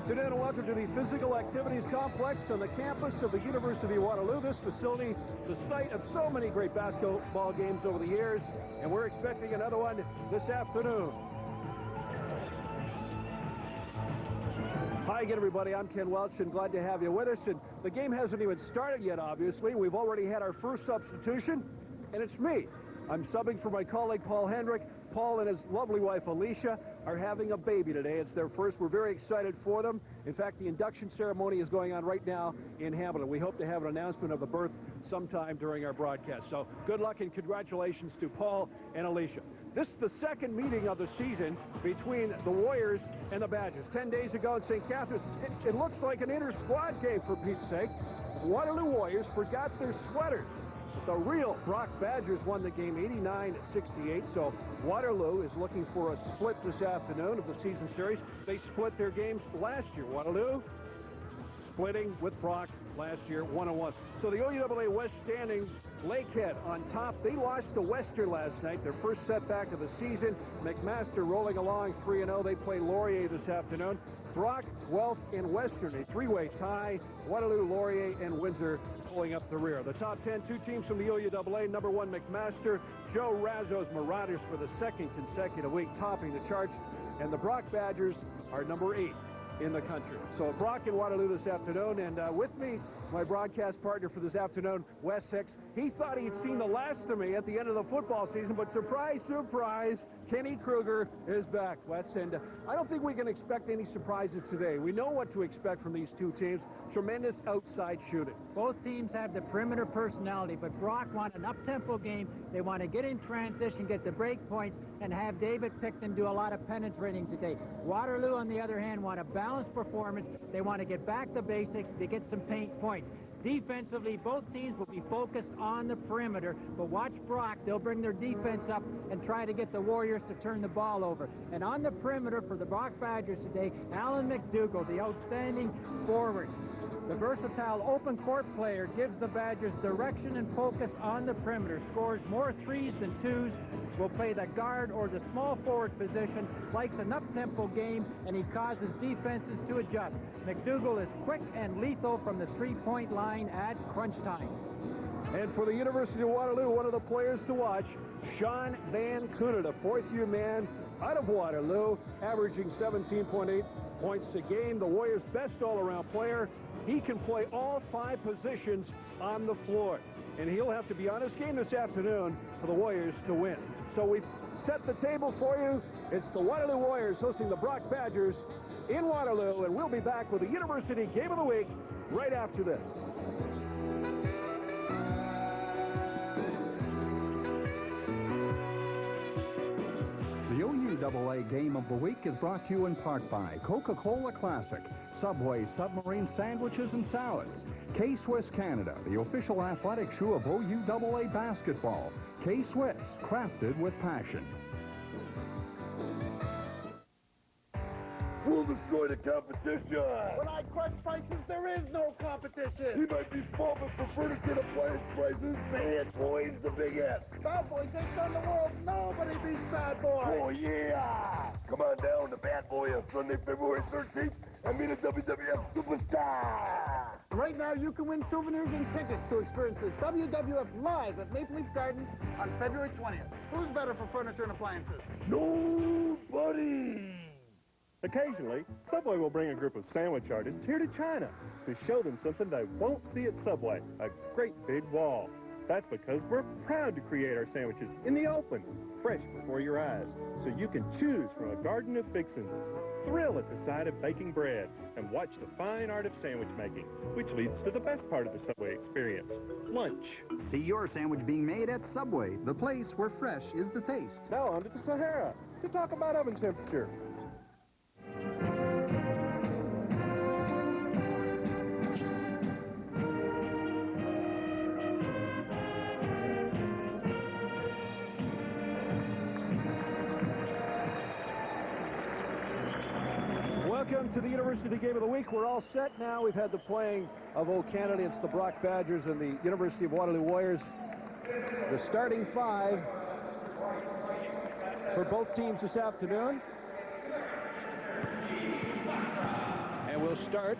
afternoon and welcome to the Physical Activities Complex on the campus of the University of Waterloo. This facility, the site of so many great basketball games over the years, and we're expecting another one this afternoon. Hi again, everybody. I'm Ken Welch, and glad to have you with us. And the game hasn't even started yet, obviously. We've already had our first substitution, and it's me. I'm subbing for my colleague, Paul Hendrick. Paul and his lovely wife, Alicia, are having a baby today. It's their first. We're very excited for them. In fact, the induction ceremony is going on right now in Hamilton. We hope to have an announcement of the birth sometime during our broadcast. So good luck and congratulations to Paul and Alicia. This is the second meeting of the season between the Warriors and the Badgers. 10 days ago in St. Catharines, it looks like an inter-squad game, for Pete's sake. Waterloo Warriors forgot their sweaters. The real Brock Badgers won the game 89-68, so Waterloo is looking for a split this afternoon of the season series. They split their games last year. Waterloo splitting with Brock last year, 1-1. So the OUAA West standings, Lakehead on top. They lost to Western last night, their first setback of the season. McMaster rolling along 3-0. They play Laurier this afternoon. Brock, Guelph, and Western, a three-way tie. Waterloo, Laurier, and Windsor pulling up the rear. The top 10, two teams from the OUAA. Number 1, McMaster. Joe Razzo's Marauders for the second consecutive week, topping the charts. And the Brock Badgers are number 8 in the country. So Brock and Waterloo this afternoon, and with me, my broadcast partner for this afternoon, Wes Hicks. He thought he'd seen the last of me at the end of the football season, but surprise, surprise, Kenny Kruger is back, Wes. And I don't think we can expect any surprises today. We know what to expect from these two teams. Tremendous outside shooting. Both teams have the perimeter personality, but Brock want an up-tempo game. They want to get in transition, get the break points, and have David Picton do a lot of penetrating today. Waterloo, on the other hand, want a balanced performance. They want to get back to basics to get some paint points. Defensively, both teams will be focused on the perimeter, but watch Brock. They'll bring their defense up and try to get the Warriors to turn the ball over. And on the perimeter for the Brock Badgers today, Alan McDougall, the outstanding forward. The versatile open court player gives the Badgers direction and focus on the perimeter, scores more threes than twos, will play the guard or the small forward position, likes an up-tempo game, and he causes defenses to adjust. McDougall is quick and lethal from the three-point line at crunch time. And for the University of Waterloo, one of the players to watch, Sean Van Koughnett, a fourth-year man out of Waterloo, averaging 17.8 points a game, the Warriors' best all-around player. He can play all 5 positions on the floor, and he'll have to be on his game this afternoon for the Warriors to win. So we've set the table for you. It's the Waterloo Warriors hosting the Brock Badgers in Waterloo, and we'll be back with the University Game of the Week right after this. The OUAA Game of the Week is brought to you in part by Coca-Cola Classic, Subway Submarine Sandwiches and Salads, K-Swiss Canada, the official athletic shoe of OUAA basketball. K-Swiss, crafted with passion. We'll destroy the competition. When I crush prices, there is no competition. He might be small, but for furniture and appliance prices, Bad Boy's the biggest. Bad Boy takes on the world. Nobody beats Bad Boy. Oh, yeah. Come on down to Bad Boy on Sunday, February 13th, and meet a WWF superstar. Right now, you can win souvenirs and tickets to experience the WWF live at Maple Leaf Gardens on February 20th. Who's better for furniture and appliances? Nobody. Occasionally, Subway will bring a group of sandwich artists here to China to show them something they won't see at Subway, a great big wall. That's because we're proud to create our sandwiches in the open, fresh before your eyes, so you can choose from a garden of fixins, thrill at the sight of baking bread, and watch the fine art of sandwich making, which leads to the best part of the Subway experience, lunch. See your sandwich being made at Subway, the place where fresh is the taste. Now on to the Sahara to talk about oven temperature. Welcome to the University Game of the Week. We're all set now. We've had the playing of both candidates, the Brock Badgers and the University of Waterloo Warriors. The starting 5 for both teams this afternoon. And So start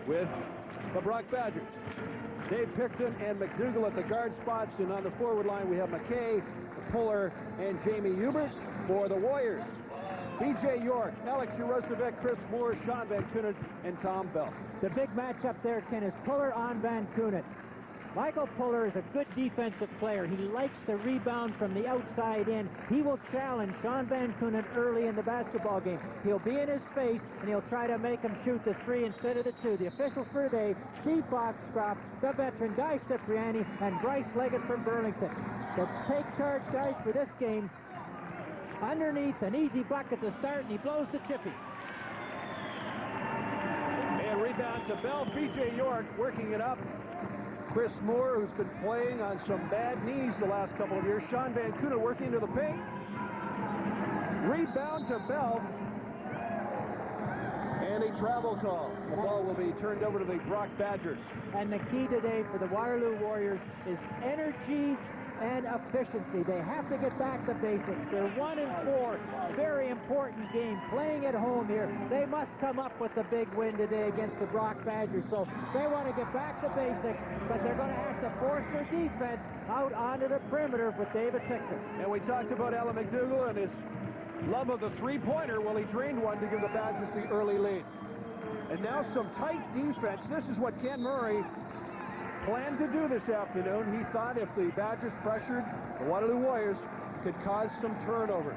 with the Brock Badgers. Dave Picton and McDougall at the guard spots, and on the forward line we have McKay, Puller, and Jamie Hubert. For the Warriors, B.J. York, Alex Urosevic, Chris Moore, Sean Van Koughnett, and Tom Balfe. The big matchup there, Ken, is Puller on Van Koughnett. Michael Puller is a good defensive player. He likes to rebound from the outside in. He will challenge Sean Van Koughnett early in the basketball game. He'll be in his face, and he'll try to make him shoot the 3 instead of the 2. The officials for today, Steve Foxcroft, the veteran, Guy Cipriani, and Bryce Leggett from Burlington. So take charge, guys, for this game. Underneath, an easy bucket to start, and he blows the chippy. And rebound to Balfe. B.J. York working it up. Chris Moore, who's been playing on some bad knees the last couple of years. Sean Van Koughnett working into the paint. Rebound to Balfe. And a travel call. The ball will be turned over to the Brock Badgers. And the key today for the Waterloo Warriors is energy and efficiency. They have to get back to basics. They're 1-4. Very important game. Playing at home here. They must come up with a big win today against the Brock Badgers. So they want to get back to basics, but they're going to have to force their defense out onto the perimeter with David Picton. And we talked about Alan McDougall and his love of the three-pointer. Well, he drained one to give the Badgers the early lead. And now some tight defense. This is what Ken Murray planned to do this afternoon. He thought if the Badgers pressured the Waterloo Warriors, could cause some turnovers.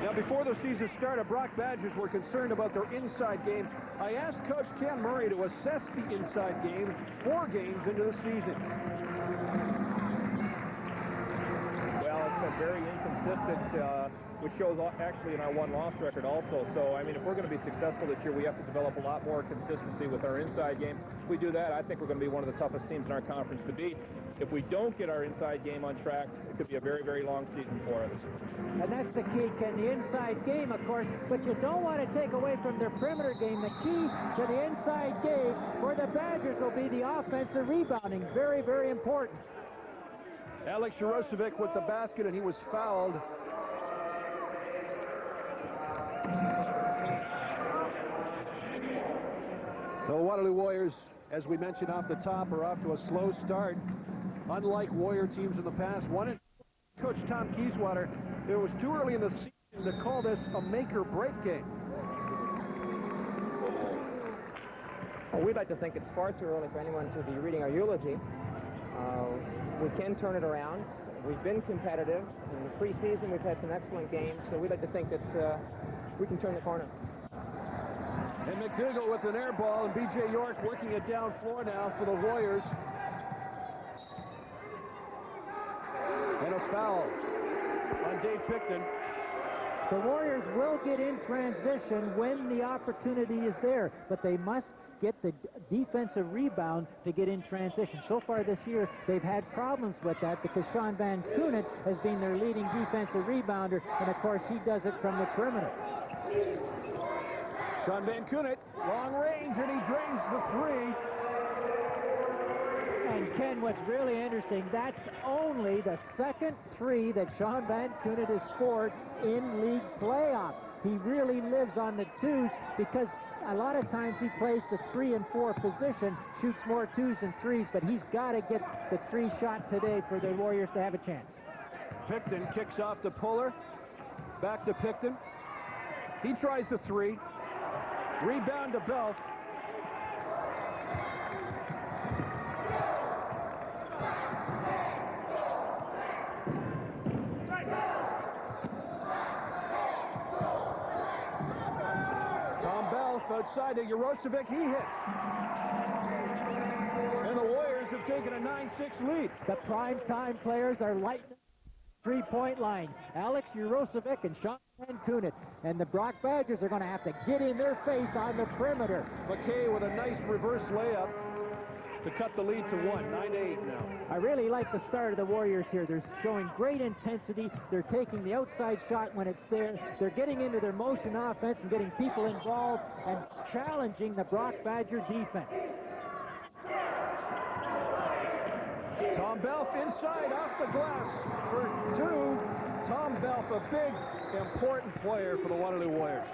Now, before the season started, Brock Badgers were concerned about their inside game. I asked Coach Ken Murray to assess the inside game 4 games into the season. Well, it's been very inconsistent, which shows actually in our won-loss record also. So, I mean, if we're going to be successful this year, we have to develop a lot more consistency with our inside game. If we do that, I think we're going to be one of the toughest teams in our conference to beat. If we don't get our inside game on track, it could be a very, very long season for us. And that's the key, Ken, the inside game, of course, but you don't want to take away from their perimeter game. The key to the inside game for the Badgers will be the offensive rebounding. Very, very important. Alex Urosevic with the basket, and he was fouled. The Waterloo Warriors, as we mentioned off the top, are off to a slow start. Unlike Warrior teams in the past, Coach Tom Kieswater, it was too early in the season to call this a make-or-break game. Well, we'd like to think it's far too early for anyone to be reading our eulogy. We can turn it around. We've been competitive. In the preseason, we've had some excellent games, so we'd like to think that we can turn the corner. And McDougall with an air ball, and B.J. York working it down floor now for the Warriors. And a foul on Dave Picton. The Warriors will get in transition when the opportunity is there, but they must get the defensive rebound to get in transition. So far this year, they've had problems with that because Sean Van Koughnett has been their leading defensive rebounder, and of course he does it from the perimeter. Sean Van Koughnett, long range, and he drains the 3. And Ken, what's really interesting, that's only the second 3 that Sean Van Koughnett has scored in league playoffs. He really lives on the 2s because a lot of times he plays the 3 and 4 position, shoots more 2s and 3s, but he's got to get the 3 shot today for the Warriors to have a chance. Picton kicks off to Puller. Back to Picton. He tries the 3. Rebound to Balfe. Tom Balfe outside to Urosevic. He hits. And the Warriors have taken a 9-6 lead. The prime-time players are lighting the three-point line. Alex Urosevic and Sean Van Koughnett. And the Brock Badgers are going to have to get in their face on the perimeter. McKay with a nice reverse layup to cut the lead to 1, 9-8 now. I really like the start of the Warriors here. They're showing great intensity. They're taking the outside shot when it's there. They're getting into their motion offense and getting people involved and challenging the Brock Badger defense. Tom Balfe inside off the glass for 2. Tom Balfe, a big, important player for the Waterloo Warriors.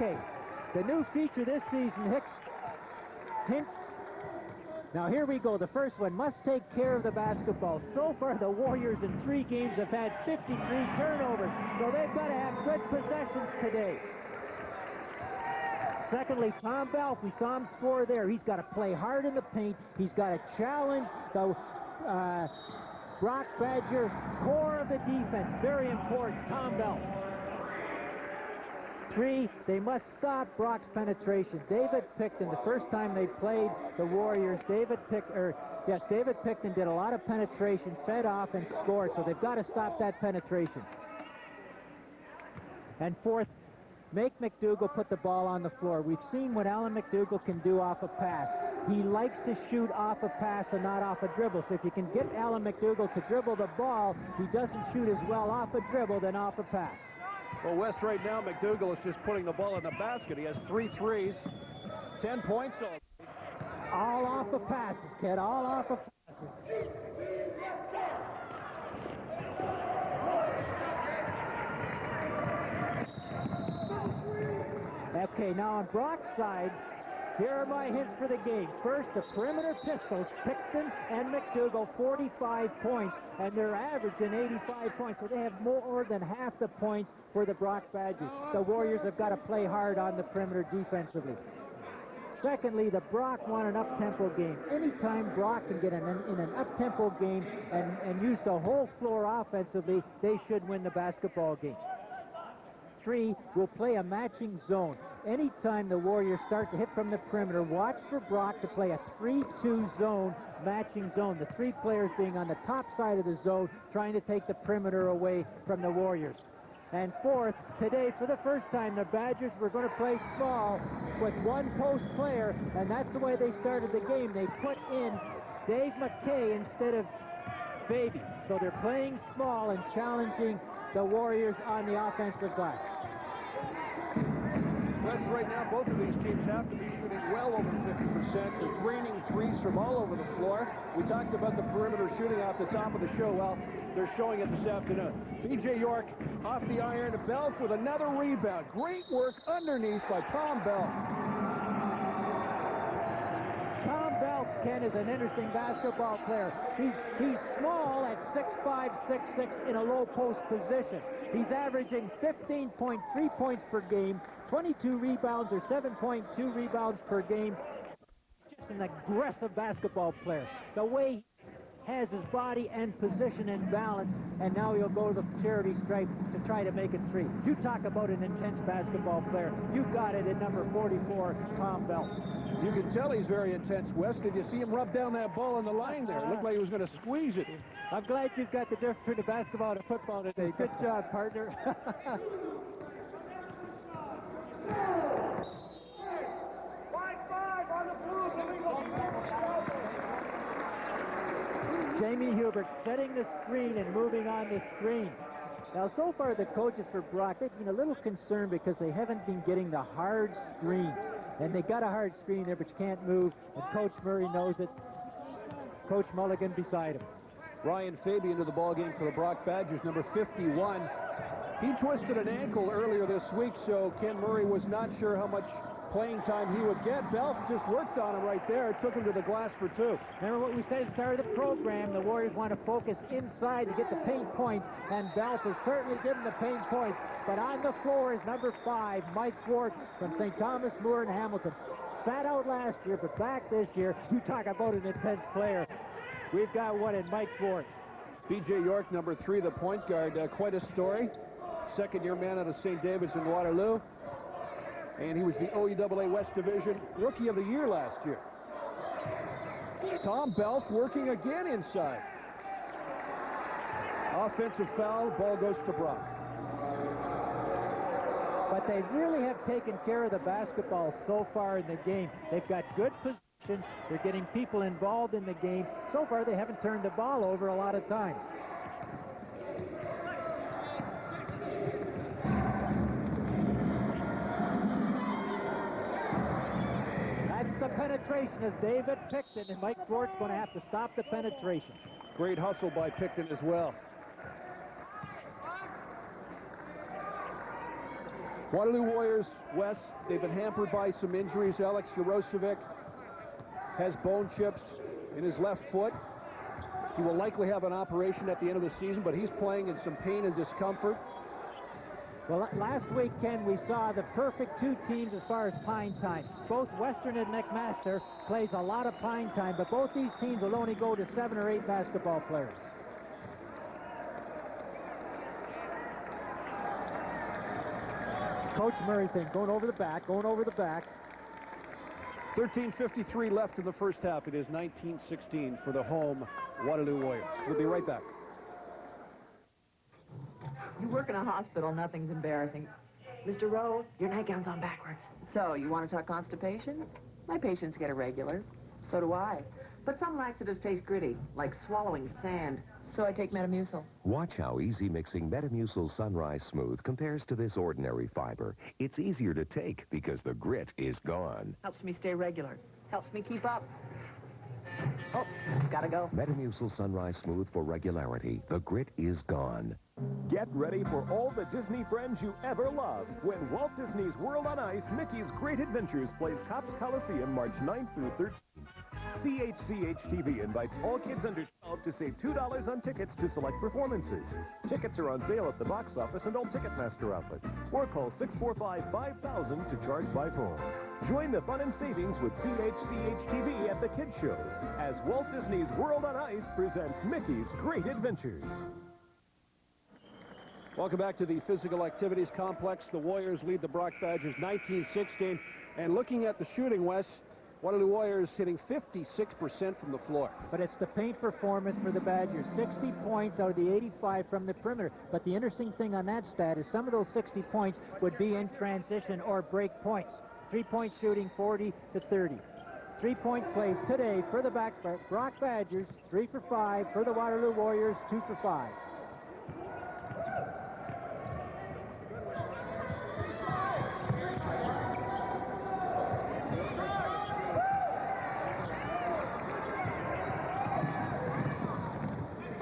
Okay, the new feature this season, hints. Now here we go. The first one, must take care of the basketball. So far, the Warriors in 3 games have had 53 turnovers, so they've got to have good possessions today. Secondly, Tom Balfe, we saw him score there. He's got to play hard in the paint. He's got to challenge the Brock Badger core of the defense. Very important, Tom Balfe. 3, they must stop Brock's penetration. David Picton, the first time they played the Warriors, David Picton did a lot of penetration, fed off, and scored, so they've got to stop that penetration. And 4th, make McDougall put the ball on the floor. We've seen what Alan McDougall can do off a pass. He likes to shoot off a pass and not off a dribble. So if you can get Alan McDougall to dribble the ball, he doesn't shoot as well off a dribble than off a pass. Well, Wes, right now, McDougall is just putting the ball in the basket. He has 3 threes, 10 points. All off of passes, kid, all off of passes. Okay, now on Brock's side, here are my hints for the game. First, the perimeter pistols, Picton and McDougall, 45 points, and they're averaging 85 points, so they have more than half the points for the Brock Badgers. The Warriors have got to play hard on the perimeter defensively. Secondly, the Brock want an up-tempo game. Anytime Brock can get in an up-tempo game and use the whole floor offensively, they should win the basketball game. 3, will play a matching zone. Anytime the Warriors start to hit from the perimeter, watch for Brock to play a 3-2 zone, matching zone. The 3 players being on the top side of the zone, trying to take the perimeter away from the Warriors. And 4th, today, for the first time, the Badgers were going to play small with 1 post player, and that's the way they started the game. They put in Dave McKay instead of Baby. So they're playing small and challenging the Warriors on the offensive glass. Wes, right now, both of these teams have to be shooting well over 50%. They're draining threes from all over the floor. We talked about the perimeter shooting off the top of the show. Well, they're showing it this afternoon. B.J. York off the iron. Balfe with another rebound. Great work underneath by Tom Balfe. Tom Balfe, Ken, is an interesting basketball player. He's small at 6'5", 6'6", in a low post position. He's averaging 15.3 points per game, 22 rebounds or 7.2 rebounds per game. Just an aggressive basketball player. The way he has his body and position in balance, and now he'll go to the charity stripe to try to make it 3. You talk about an intense basketball player. You got it at number 44, Tom Balfe. You can tell he's very intense, Wes. Did you see him rub down that ball on the line there? It looked like he was going to squeeze it. I'm glad you've got the difference between basketball and football today. Good job, partner. Jamie Hubert setting the screen and moving on the screen. Now, so far, the coaches for Brock, they've been a little concerned because they haven't been getting the hard screens. And they got a hard screen there, but you can't move. And Coach Murray knows it. Coach Mulligan beside him. Ryan Fabian to the ball game for the Brock Badgers, number 51. He twisted an ankle earlier this week, so Ken Murray was not sure how much playing time he would get. Balfe just worked on him right there. It took him to the glass for 2. Remember what we said at the start of the program, the Warriors want to focus inside to get the paint points, and Balfe has certainly given the paint points. But on the floor is number 5, Mike Duarte from St. Thomas More and Hamilton. Sat out last year, but back this year. You talk about an intense player. We've got one in Mike Duarte. B.J. York, number 3, the point guard. Quite a story. Second-year man out of St. David's in Waterloo. And he was the OEAA West Division Rookie of the Year last year. Tom Balfe working again inside. Offensive foul, ball goes to Brock. But they really have taken care of the basketball so far in the game. They've got good position. They're getting people involved in the game. So far, they haven't turned the ball over a lot of times. That's the penetration as David Picton, and Mike Duarte's going to have to stop the penetration. Great hustle by Picton as well. Waterloo Warriors, Wes, they've been hampered by some injuries. Alex Urosevic has bone chips in his left foot. He will likely have an operation at the end of the season, but he's playing in some pain and discomfort. Well, last week, Ken, we saw the perfect two teams as far as pine time. Both Western and McMaster plays a lot of pine time, but both these teams will only go to 7 or 8 basketball players. Coach Murray saying, going over the back, going over the back. 13:53 left in the first half. It is 19-16 for the home Waterloo Warriors. We'll be right back. You work in a hospital, nothing's embarrassing. Mr. Rowe, your nightgown's on backwards. So, you want to talk constipation? My patients get irregular. So do I. But some laxatives taste gritty, like swallowing sand. So I take Metamucil. Watch how easy mixing Metamucil Sunrise Smooth compares to this ordinary fiber. It's easier to take because the grit is gone. Helps me stay regular. Helps me keep up. Oh, gotta go. Metamucil Sunrise Smooth for regularity. The grit is gone. Get ready for all the Disney friends you ever loved when Walt Disney's World on Ice Mickey's Great Adventures plays Cops Coliseum March 9th through 13th. CHCH TV invites all kids under 12 to save $2 on tickets to select performances. Tickets are on sale at the box office and all Ticketmaster outlets. Or call 645-5000 to charge by phone. Join the fun and savings with CHCH TV at the kids shows as Walt Disney's World on Ice presents Mickey's Great Adventures. Welcome back to the Physical Activities Complex. The Warriors lead the Brock Badgers 19-16. And looking at the shooting, Wes, Waterloo Warriors hitting 56% from the floor. But it's the paint performance for the Badgers. 60 points out of the 85 from the perimeter. But the interesting thing on that stat is some of those 60 points would be in transition or break points. 3-point shooting, 40 to 30. 3-point plays today for the Brock Badgers, 3 for 5. For the Waterloo Warriors, 2 for 5.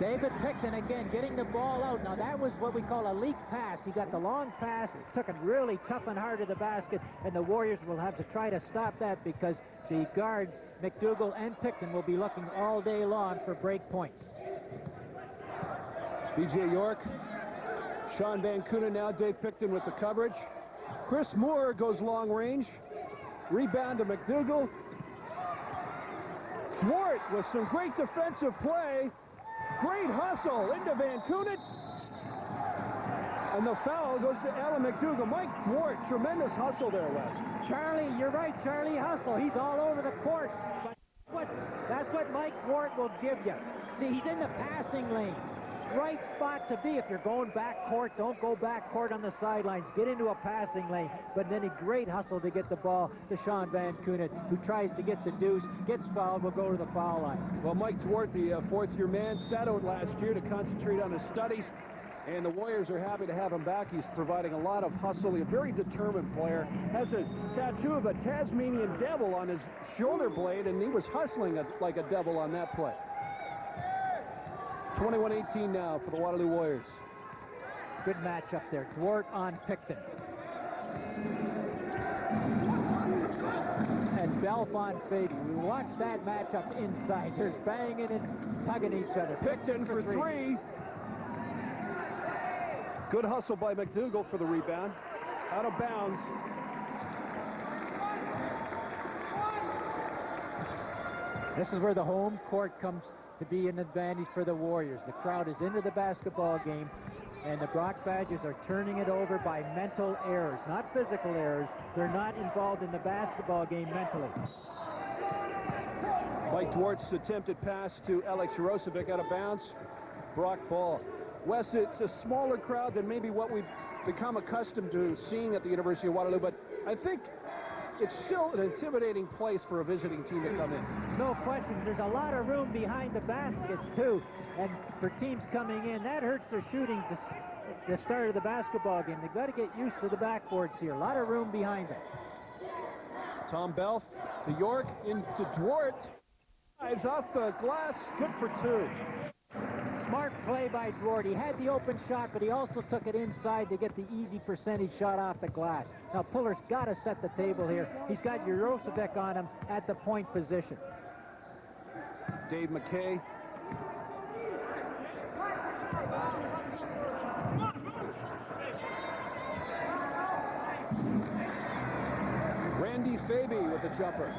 David Picton again getting the ball out. Now that was what we call a leak pass. He got the long pass, took it really tough and hard to the basket, and the Warriors will have to try to stop that because the guards, McDougall and Picton, will be looking all day long for break points. B.J. York, Sean Van Koughnett now, Dave Picton with the coverage. Chris Moore goes long range. Rebound to McDougall. Duarte with some great defensive play. Great hustle into Van Koughnett. And the foul goes to Alan McDougall. Mike Duarte, tremendous hustle there, Wes. Charlie, you're right, Charlie Hustle. He's all over the court. But that's what Mike Duarte will give you. See, he's in the passing lane. Right spot to be. If you're going back court, don't go back court on the sidelines. Get into a passing lane. But then a great hustle to get the ball to Sean Van Koughnett, who tries to get the deuce, gets fouled, will go to the foul line. Well, Mike Duarte, the fourth-year man, sat out last year to concentrate on his studies, and the Warriors are happy to have him back. He's providing a lot of hustle. He's a very determined player. Has a tattoo of a Tasmanian devil on his shoulder blade, and he was hustling like a devil on that play. 21-18 now for the Waterloo Warriors. Good matchup there. Duarte on Picton. And Balfe on Fady. We watched that matchup inside. They're banging and tugging each other. Picton for three. Good hustle by McDougall for the rebound. Out of bounds. This is where the home court comes to be an advantage for the Warriors. The crowd is into the basketball game, and the Brock Badgers are turning it over by mental errors, not physical errors. They're not involved in the basketball game mentally. Mike Duarte's attempted pass to Alex Urosevic out of bounds. Brock ball. Wes, it's a smaller crowd than maybe what we've become accustomed to seeing at the University of Waterloo, but I think it's still an intimidating place for a visiting team to come in. No question. There's a lot of room behind the baskets, too. And for teams coming in, that hurts their shooting to the start of the basketball game. They've got to get used to the backboards here. A lot of room behind them. Tom Balfe to York, into Duarte. Drives off the glass. Good for two. Smart play by Duarte. He had the open shot, but he also took it inside to get the easy percentage shot off the glass. Now, Puller's got to set the table here. He's got Urosevic on him at the point position. Dave McKay. Randy Faby with the jumper.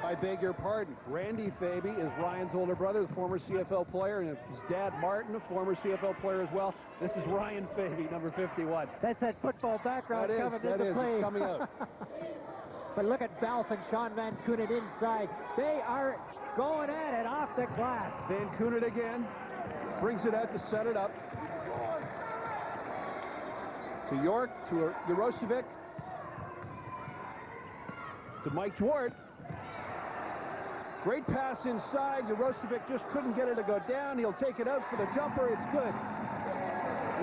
I beg your pardon. Randy Faby is Ryan's older brother, the former CFL player, and his dad, Martin, a former CFL player as well. This is Ryan Faby, number 51. That's that football background coming into play. It's coming out. But look at Balfe and Sean Van Koughnett inside. They are going at it off the glass. Van Koughnett again. Brings it out to set it up. To York, to Urosevic. To Mike Duarte. Great pass inside. Urosevic just couldn't get it to go down. He'll take it out for the jumper. It's good.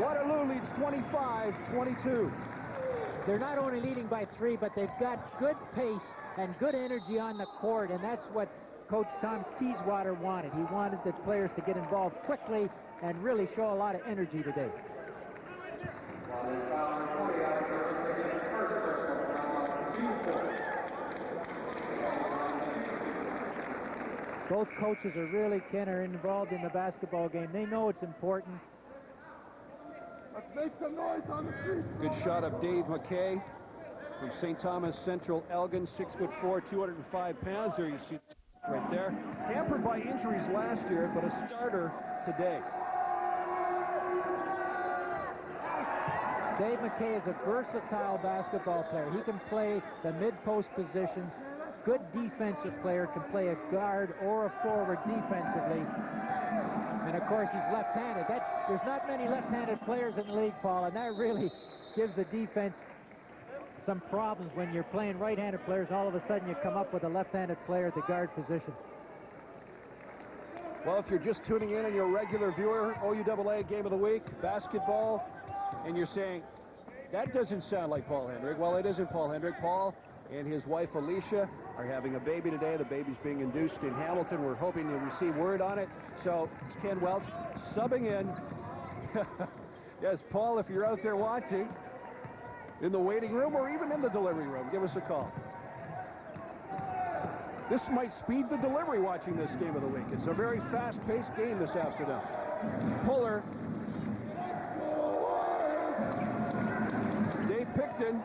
Waterloo leads 25-22. They're not only leading by 3, but they've got good pace and good energy on the court, and that's what Coach Tom Teeswater wanted. He wanted the players to get involved quickly and really show a lot of energy today. Both coaches are really, Ken, are involved in the basketball game. They know it's important. Let's make some noise on the street. Good shot of Dave McKay from St. Thomas Central Elgin, 6'4", 205 pounds. There you see right there. Hampered by injuries last year, but a starter today. Dave McKay is a versatile basketball player. He can play the mid-post position. Good defensive player, can play a guard or a forward defensively. And of course, he's left-handed. There's not many left-handed players in the league, Paul, and that really gives the defense some problems when you're playing right-handed players. All of a sudden, you come up with a left-handed player at the guard position. Well, if you're just tuning in and you're a regular viewer, OUAA Game of the Week, basketball, and you're saying, that doesn't sound like Paul Hendrick. Well, it isn't Paul Hendrick. Paul and his wife, Alicia, are having a baby today. The baby's being induced in Hamilton. We're hoping to receive word on it. So it's Ken Welch subbing in. Yes, Paul, if you're out there watching, in the waiting room or even in the delivery room, give us a call. This might speed the delivery watching this Game of the Week. It's a very fast-paced game this afternoon. Puller. Dave Picton.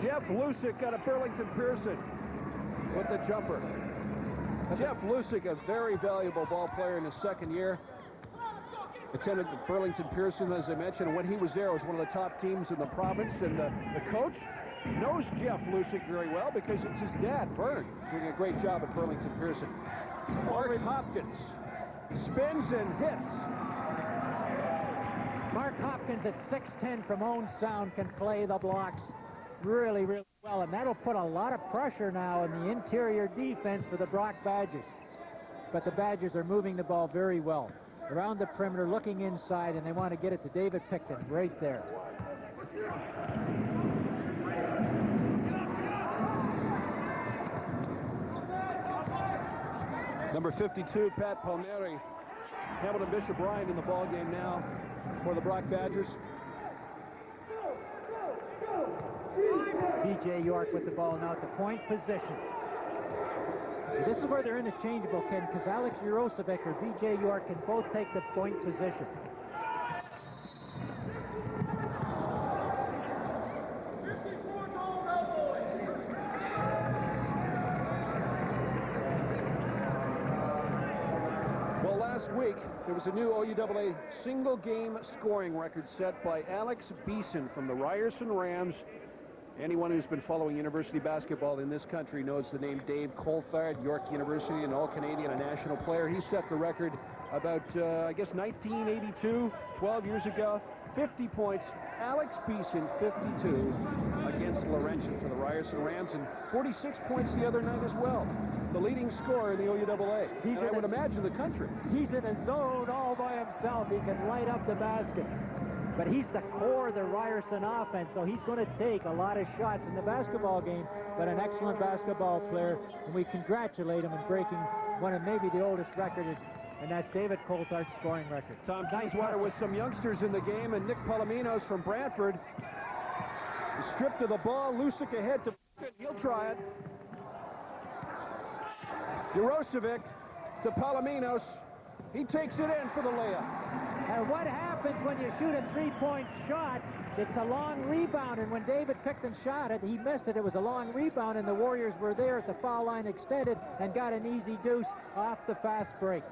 Jeff Lusick got a Burlington Pearson with the jumper. Jeff Lusick, a very valuable ball player in his second year. Attended the Burlington Pearson, as I mentioned, and when he was there, it was one of the top teams in the province. And the coach knows Jeff Lusick very well because it's his dad, Vern, doing a great job at Burlington Pearson. Mark Hopkins spins and hits. Mark Hopkins at 6'10" from Owen Sound can play the blocks really, really well, and that'll put a lot of pressure now in the interior defense for the Brock Badgers. But the Badgers are moving the ball very well. Around the perimeter, looking inside, and they want to get it to David Picton right there. Number 52, Pat Palmieri. Hamilton Bishop Ryan in the ball game now for the Brock Badgers. B.J. York with the ball now at the point position. This is where they're interchangeable, Ken, because Alex Urosevic or B.J. York can both take the point position. Well, last week, there was a new OUAA single-game scoring record set by Alex Beeson from the Ryerson Rams. Anyone who's been following university basketball in this country knows the name Dave Coulthard, York University, an all-Canadian, a national player. He set the record about, I guess, 1982, 12 years ago. 50 points. Alex Beeson, 52, against Laurentian for the Ryerson Rams, and 46 points the other night as well. The leading scorer in the OUAA. I would imagine the country. He's in a zone all by himself. He can light up the basket. but he's the core of the Ryerson offense, so he's going to take a lot of shots in the basketball game, but an excellent basketball player, and we congratulate him in breaking one of maybe the oldest records, and that's David Coulthard's scoring record. Tom Balfe with some youngsters in the game, and Nick Poulimenos from Brantford. Stripped of the ball, Lucic ahead to he'll try it. Urosevic to Poulimenos. He takes it in for the layup. And what happens when you shoot a three-point shot? It's a long rebound, and when David Picton shot it, he missed it. It was a long rebound, and the Warriors were there at the foul line extended and got an easy deuce off the fast break.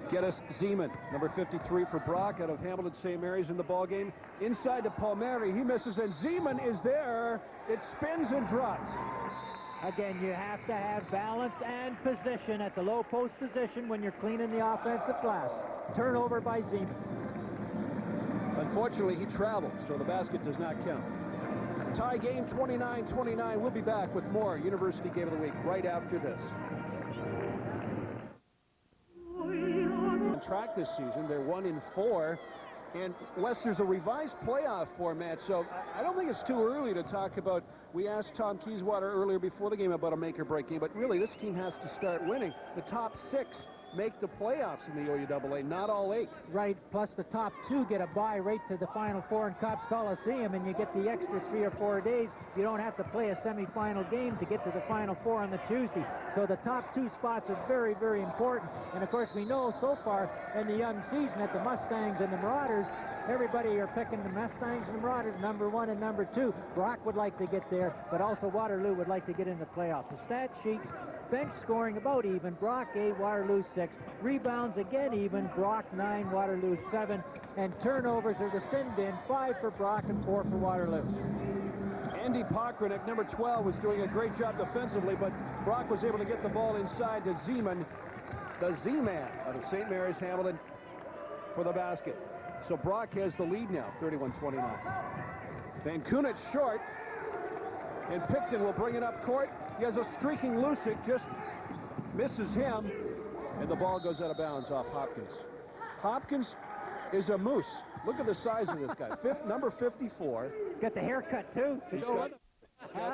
Geddes Zeman, number 53 for Brock out of Hamilton St. Mary's in the ballgame. Inside to Palmieri, he misses, and Zeman is there. It spins and drops. Again, you have to have balance and position at the low post position when you're cleaning the offensive glass. Turnover by Zeman. Unfortunately, he traveled, so the basket does not count. Tie game 29-29. We'll be back with more University Game of the Week right after this. Track this season, they're 1-4, and Wes, there's a revised playoff format, so I don't think it's too early to talk about. We asked Tom Keyswater earlier before the game about a make-or-break game, but really this team has to start winning. The top 6 make the playoffs in the OUAA, not all 8. Right, plus the top 2 get a bye right to the Final Four in Cops Coliseum, and you get the extra 3 or 4 days. You don't have to play a semifinal game to get to the Final Four on the Tuesday. So the top 2 spots are very, very important. And of course, we know so far in the young season that the Mustangs and the Marauders, everybody are picking the Mustangs and the Marauders, number 1 and number 2. Brock would like to get there, but also Waterloo would like to get in the playoffs. The stat sheet, bench scoring about even. Brock 8, Waterloo 6. Rebounds again even. Brock 9, Waterloo 7. And turnovers are the sin bin, 5 for Brock and 4 for Waterloo. Andy Pocrnic, number 12, was doing a great job defensively, but Brock was able to get the ball inside to Zeman, the Z-Man out of St. Mary's Hamilton, for the basket. So Brock has the lead now, 31-29. Van Koughnett short, and Picton will bring it up court. He has a streaking Lucic, just misses him, and the ball goes out of bounds off Hopkins. Hopkins is a moose. Look at the size of this guy. Number 54. He's got the haircut, too. He's got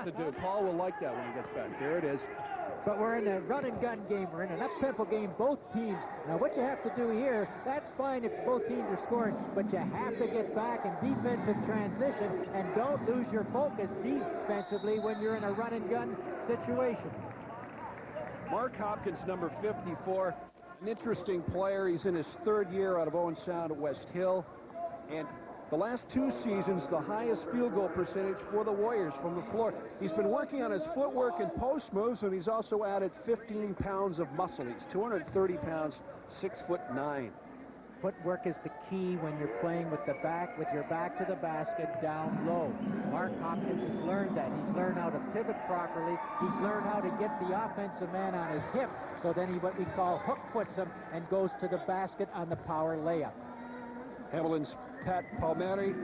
to do. Paul will like that when he gets back. There it is. But we're in a run-and-gun game. We're in an up-tempo game, both teams. Now, what you have to do here, that's fine if both teams are scoring, but you have to get back in defensive transition and don't lose your focus defensively when you're in a run-and-gun situation. Mark Hopkins, number 54, an interesting player. He's in his 3rd year out of Owen Sound at West Hill, and the last 2 seasons, the highest field goal percentage for the Warriors from the floor. He's been working on his footwork and post moves, and he's also added 15 pounds of muscle. He's 230 pounds, 6'9". Footwork is the key when you're playing with your back to the basket down low. Mark Hopkins has learned that. He's learned how to pivot properly. He's learned how to get the offensive man on his hip, so then he what we call hook puts him and goes to the basket on the power layup. Hamilton's Pat Palmieri.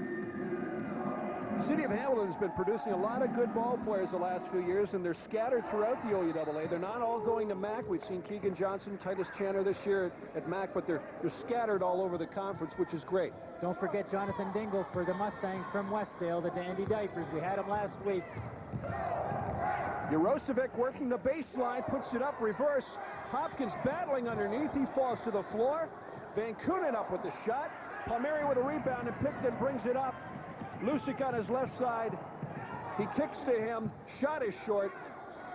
The city of Hamilton has been producing a lot of good ball players the last few years, and they're scattered throughout the OUAA. They're not all going to MAC. We've seen Keegan Johnson, Titus Chandler this year at MAC, but they're scattered all over the conference, which is great. Don't forget Jonathan Dingle for the Mustangs from Westdale, the Dandy Diapers. We had him last week. Urosevic working the baseline, puts it up, reverse. Hopkins battling underneath. He falls to the floor. Van Koughnett up with the shot. Palmieri with a rebound, and Picton brings it up. Lucic on his left side. He kicks to him. Shot is short.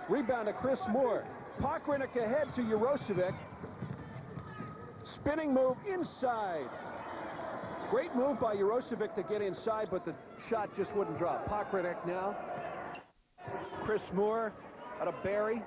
Rebound to Chris Moore. Pocrnic ahead to Urosevic. Spinning move inside. Great move by Urosevic to get inside, but the shot just wouldn't drop. Pocrnic now. Chris Moore out of Barry.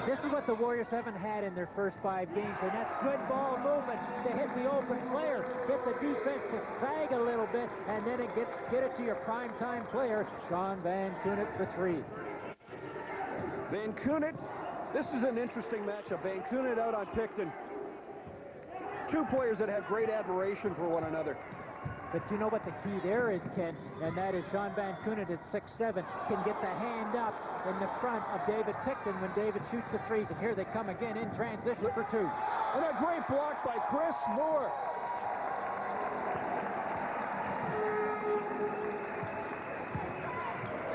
This is what the Warriors haven't had in their first 5 games, and that's good ball movement to hit the open player, get the defense to sag a little bit, and then get it to your primetime player, Sean Van Koughnett for 3. Van Koughnett, this is an interesting matchup. Van Koughnett out on Picton. 2 players that have great admiration for one another. But you know what the key there is, Ken, and that is Sean Van Koughnett at 6'7", can get the hand up in the front of David Picton when David shoots the threes. And here they come again in transition for two. And a great block by Chris Moore.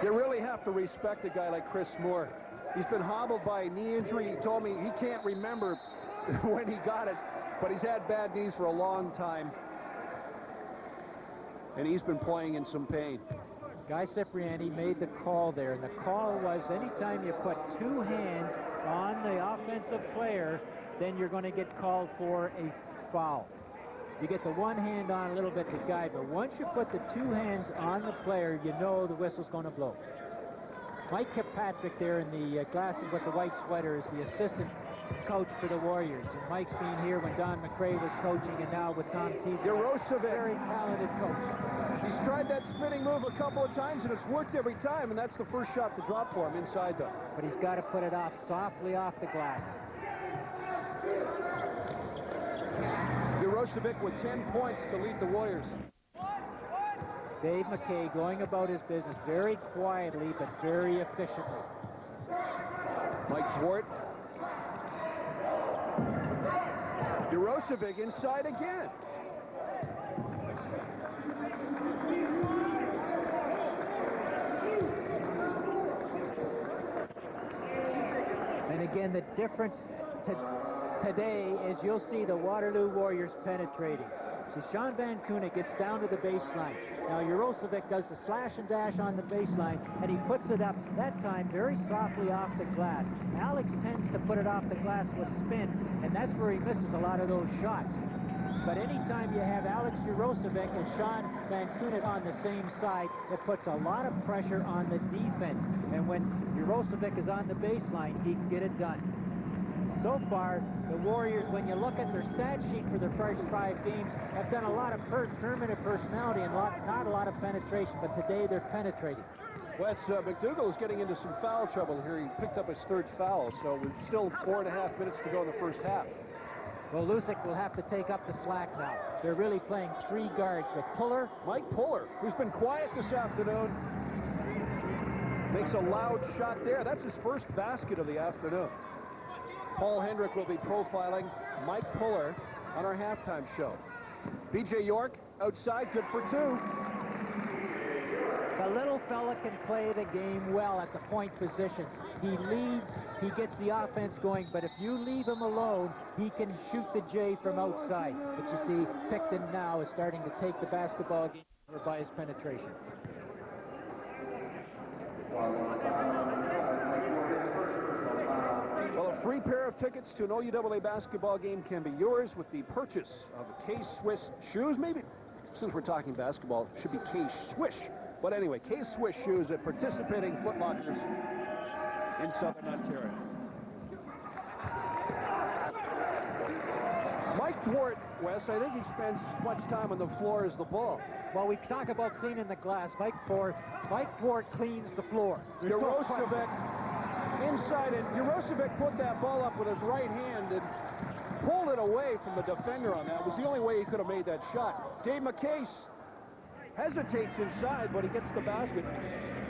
You really have to respect a guy like Chris Moore. He's been hobbled by a knee injury. He told me he can't remember when he got it, but he's had bad knees for a long time. And he's been playing in some pain. Guy Cipriani made the call there, and the call was anytime you put two hands on the offensive player, then you're going to get called for a foul. You get the one hand on a little bit to guide, but once you put the two hands on the player, you know the whistle's going to blow. Mike Kilpatrick there in the glasses with the white sweater is the assistant coach for the Warriors. And Mike's been here when Don McRae was coaching, and now with Tom Teaser. Urosevic. Very talented coach. He's tried that spinning move a couple of times, and it's worked every time, and that's the first shot to drop for him inside, though. But he's got to put it off softly off the glass. Urosevic with 10 points to lead the Warriors. Dave McKay going about his business very quietly, but very efficiently. Mike Duarte. Urosevic inside again. And again, the difference today is you'll see the Waterloo Warriors penetrating. So Sean Van Koughnett gets down to the baseline. Now Urosevic does the slash and dash on the baseline, and he puts it up, that time very softly off the glass. Alex tends to put it off the glass with spin, and that's where he misses a lot of those shots. But anytime you have Alex Urosevic and Sean Van Koughnett on the same side, it puts a lot of pressure on the defense. And when Urosevic is on the baseline, he can get it done. So far, the Warriors, when you look at their stat sheet for their first 5 games, have done a lot of perimeter personality and not a lot of penetration, but today they're penetrating. Wes McDougall is getting into some foul trouble here. He picked up his 3rd foul, so we're still 4.5 minutes to go in the first half. Well, Lusick will have to take up the slack now. They're really playing 3 guards with Puller. Mike Puller, who's been quiet this afternoon, makes a loud shot there. That's his first basket of the afternoon. Paul Hendrick will be profiling Mike Puller on our halftime show. B.J. York outside, good for 2. The little fella can play the game well at the point position. He leads, he gets the offense going, but if you leave him alone, he can shoot the J from outside. But you see, Picton now is starting to take the basketball game by his penetration. Well, a free pair of tickets to an OUAA basketball game can be yours with the purchase of K-Swiss shoes. Maybe, since we're talking basketball, it should be K-Swish. But anyway, K-Swiss shoes at participating Foot Lockers in Southern Ontario. Mike Duarte, Wes, I think he spends as much time on the floor as the ball. Well, we talk about cleaning the glass. Mike Duarte cleans the floor. Urosevic inside, and Urosevic put that ball up with his right hand and pulled it away from the defender on that. It was the only way he could have made that shot. Dave McKay hesitates inside, but he gets the basket.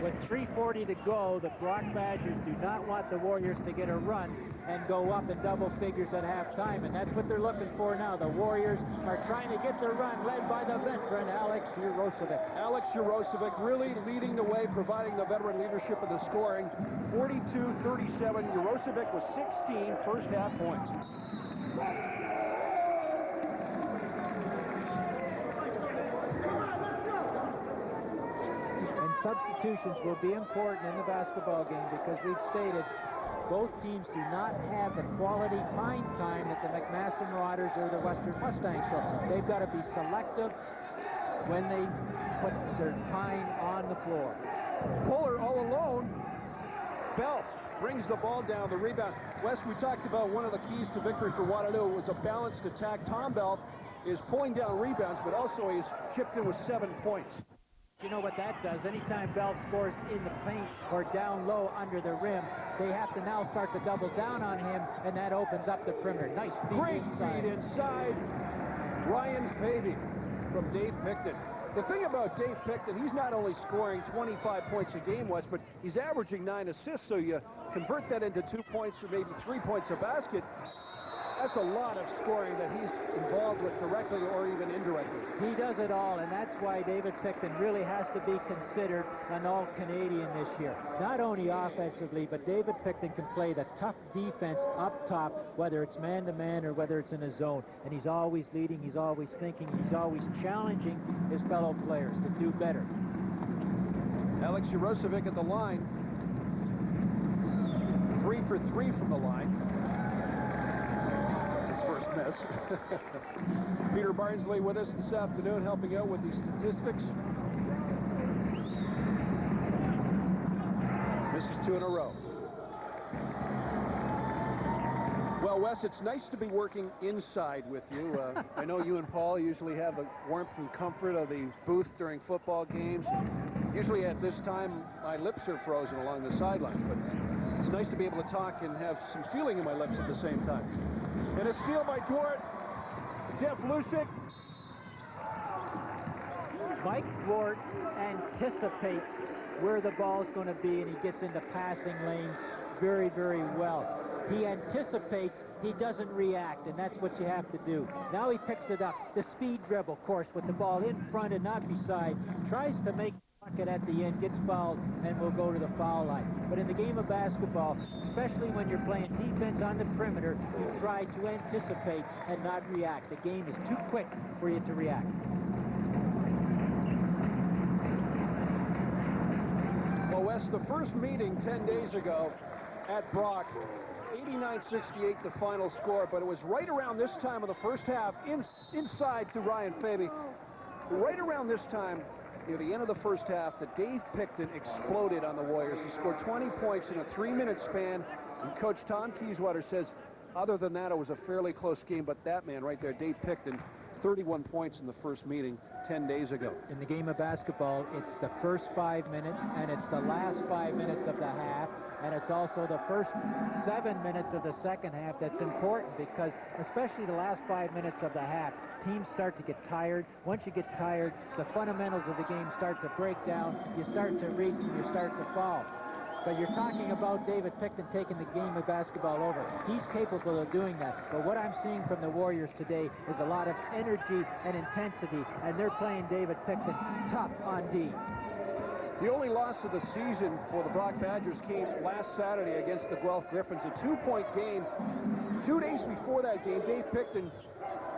With 3:40 to go, the Brock Badgers do not want the Warriors to get a run and go up in double figures at halftime, and that's what they're looking for now. The Warriors are trying to get the run, led by the veteran Alex Urosevic. Alex Urosevic really leading the way, providing the veteran leadership of the scoring. 42-37. Urosevic with 16 first half points. Substitutions will be important in the basketball game because we've stated both teams do not have the quality pine time that the McMaster Marauders or the Western Mustangs show. They've got to be selective when they put their pine on the floor. Puller all alone. Balfe brings the ball down, the rebound. Wes, we talked about one of the keys to victory for Waterloo was a balanced attack. Tom Balfe is pulling down rebounds, but also he's chipped in with 7 points. You know what that does? Anytime Balfe scores in the paint or down low under the rim, they have to now start to double down on him, and that opens up the perimeter. Nice feed Great inside. feed inside. Ryan's baby from Dave Picton. The thing about Dave Picton, he's not only scoring 25 points a game, Wes, but he's averaging 9 assists, so you convert that into 2 points or maybe 3 points a basket. That's a lot of scoring that he's involved with directly or even indirectly. He does it all, and that's why David Picton really has to be considered an All-Canadian this year. Not only offensively, but David Picton can play the tough defense up top, whether it's man-to-man or whether it's in a zone. And he's always leading, he's always thinking, he's always challenging his fellow players to do better. Alex Urosevic at the line. 3 for 3 from the line. First miss. Peter Barnsley with us this afternoon, helping out with the statistics. Misses 2 in a row. Well, Wes, it's nice to be working inside with you. I know you and Paul usually have the warmth and comfort of the booth during football games. Usually at this time, my lips are frozen along the sidelines, but it's nice to be able to talk and have some feeling in my lips at the same time. And a steal by Duarte. Jeff Lucic. Mike Duarte anticipates where the ball's going to be, and he gets into passing lanes very, very well. He anticipates, he doesn't react, and that's what you have to do. Now he picks it up. The speed dribble, of course, with the ball in front and not beside. Tries to make it at the end, gets fouled, and will go to the foul line. But in the game of basketball, especially when you're playing defense on the perimeter, you try to anticipate and not react. The game is too quick for you to react. Well, Wes, the first meeting 10 days ago at Brock, 89-68 the final score, but it was right around this time of the first half, inside to Ryan Faby. Right around this time, near the end of the first half, that Dave Picton exploded on the Warriors. He scored 20 points in a 3-minute span, and Coach Tom Kieswater says, other than that, it was a fairly close game, but that man right there, Dave Picton, 31 points in the first meeting 10 days ago. In the game of basketball, it's the first 5 minutes, and it's the last 5 minutes of the half, and it's also the first 7 minutes of the second half that's important, because especially the last 5 minutes of the half, teams start to get tired. Once you get tired, the fundamentals of the game start to break down. You start to reach and you start to fall. But you're talking about David Picton taking the game of basketball over. He's capable of doing that. But what I'm seeing from the Warriors today is a lot of energy and intensity, and they're playing David Picton tough on D. The only loss of the season for the Brock Badgers came last Saturday against the Guelph Griffins, a 2-point game. 2 days before that game, Dave Picton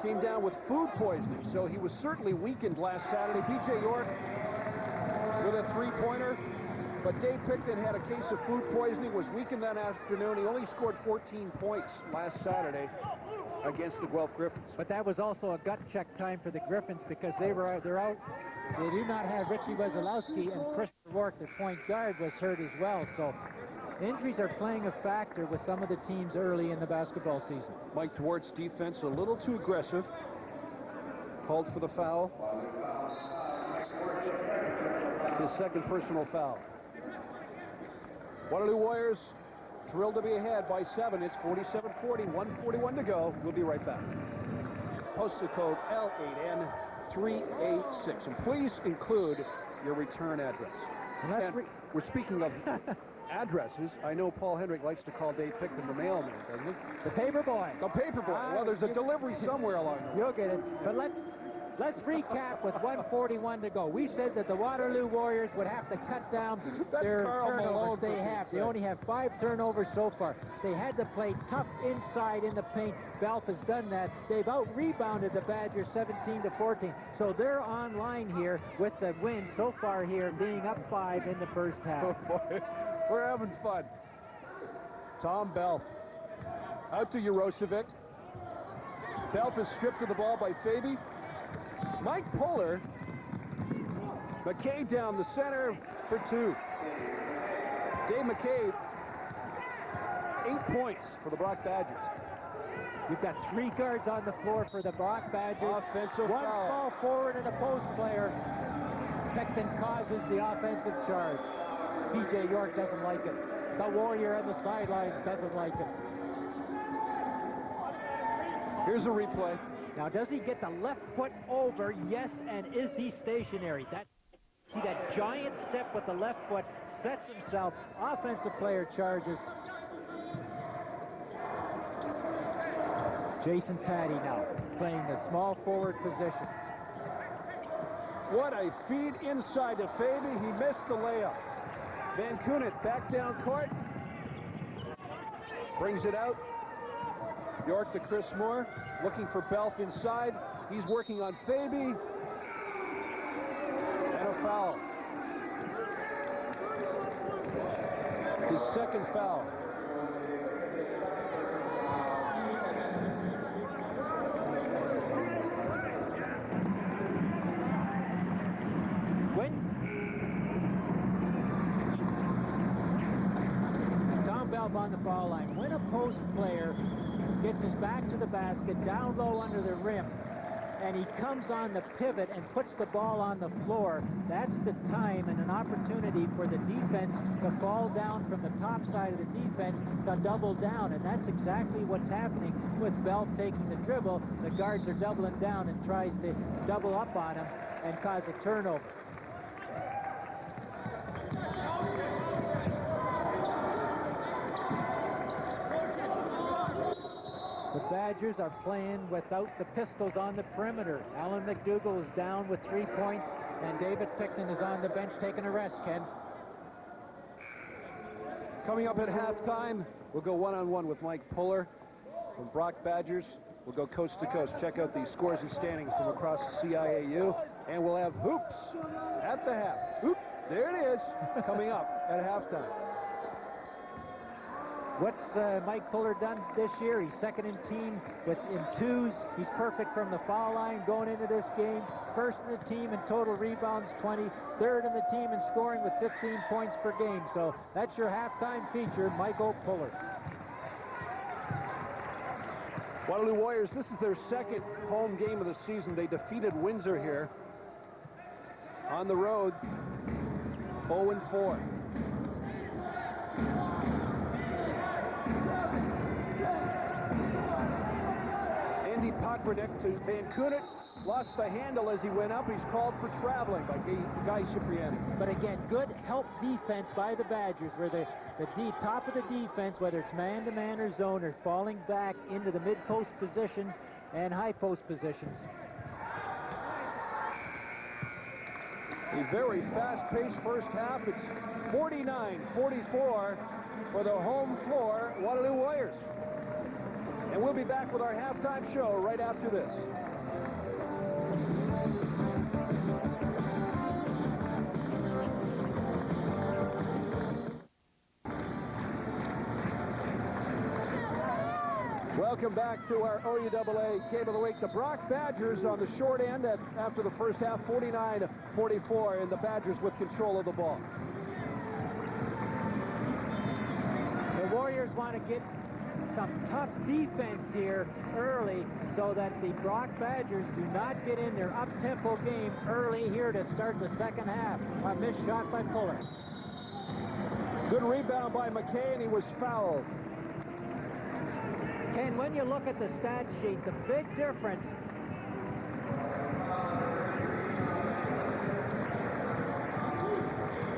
came down with food poisoning, so he was certainly weakened last Saturday. B.J. York with a 3-pointer, but Dave Picton had a case of food poisoning, was weakened that afternoon. He only scored 14 points last Saturday against the Guelph Griffins. But that was also a gut check time for the Griffins, because they're out. They do not have Richie Wesolowski, and Christopher Rourke, their point guard, was hurt as well. So injuries are playing a factor with some of the teams early in the basketball season. Mike Duarte's defense a little too aggressive. Called for the foul. His second personal foul. Waterloo Warriors thrilled to be ahead by 7. It's 47-40, 1:41 to go. We'll be right back. Postal code L8N386. And please include your return address. And we're speaking of addresses. I know Paul Hendrick likes to call Dave Picton the mailman, doesn't he? The paper boy. The paper boy. Well, there's a delivery somewhere along the way. You'll get it. But let's recap with 1:41 to go. We said that the Waterloo Warriors would have to cut down their turnovers they have. They only have 5 turnovers so far. They had to play tough inside in the paint. Balfe has done that. They've out-rebounded the Badgers 17-14. So they're online here with the win so far here, being up 5 in the first half. Oh boy, we're having fun. Tom Balfe out to Urosevic. Balfe is stripped of the ball by Faby. Mike Puller. McKay down the center for 2. Dave McKay, 8 points for the Brock Badgers. You've got 3 guards on the floor for the Brock Badgers. Offensive One foul. small forward and a post player. Picton causes the offensive charge. B.J. York doesn't like it. The Warrior on the sidelines doesn't like it. Here's a replay. Now, does he get the left foot over? Yes, and is he stationary? See that giant step with the left foot, sets himself. Offensive player charges. Jason Taddy now playing the small forward position. What a feed inside to Faby. He missed the layup. Van Koughnett back down court. Brings it out. York to Chris Moore. Looking for Balfe inside. He's working on Faby. And a foul. His second foul. Tom Balfe on the foul line. When a post player gets his back to the basket, down low under the rim, and he comes on the pivot and puts the ball on the floor, that's the time and an opportunity for the defense to fall down from the top side of the defense to double down, and that's exactly what's happening with Balfe taking the dribble. The guards are doubling down and tries to double up on him and cause a turnover. The Badgers are playing without the Pistols on the perimeter. Alan McDougall is down with 3 points, and David Pickton is on the bench taking a rest, Ken. Coming up at halftime, we'll go one-on-one with Mike Puller from Brock Badgers. We'll go coast to coast. Check out the scores and standings from across the CIAU, and we'll have hoops at the half. Oop, there it is, coming up at halftime. What's Mike Puller done this year? He's second in team in twos. He's perfect from the foul line going into this game. First in the team in total rebounds, 20. Third in the team in scoring with 15 points per game. So that's your halftime feature, Mike Puller. Waterloo Warriors, this is their second home game of the season. They defeated Windsor here on the road, 0-4. Andy Pocrnic to Van Koughnett, lost the handle as he went up. He's called for traveling by Guy Cipriani. But again, good help defense by the Badgers, where the top of the defense, whether it's man-to-man or zone, are falling back into the mid-post positions and high-post positions. A very fast-paced first half. It's 49-44 for the home floor Waterloo Warriors. And we'll be back with our halftime show right after this. Welcome back to our OUAA Game of the Week. The Brock Badgers on the short end after the first half, 49-44, and the Badgers with control of the ball. The Warriors want to get some tough defense here early so that the Brock Badgers do not get in their up-tempo game early here to start the second half. A missed shot by Puller. Good rebound by McKay, and he was fouled. Ken, when you look at the stat sheet, the big difference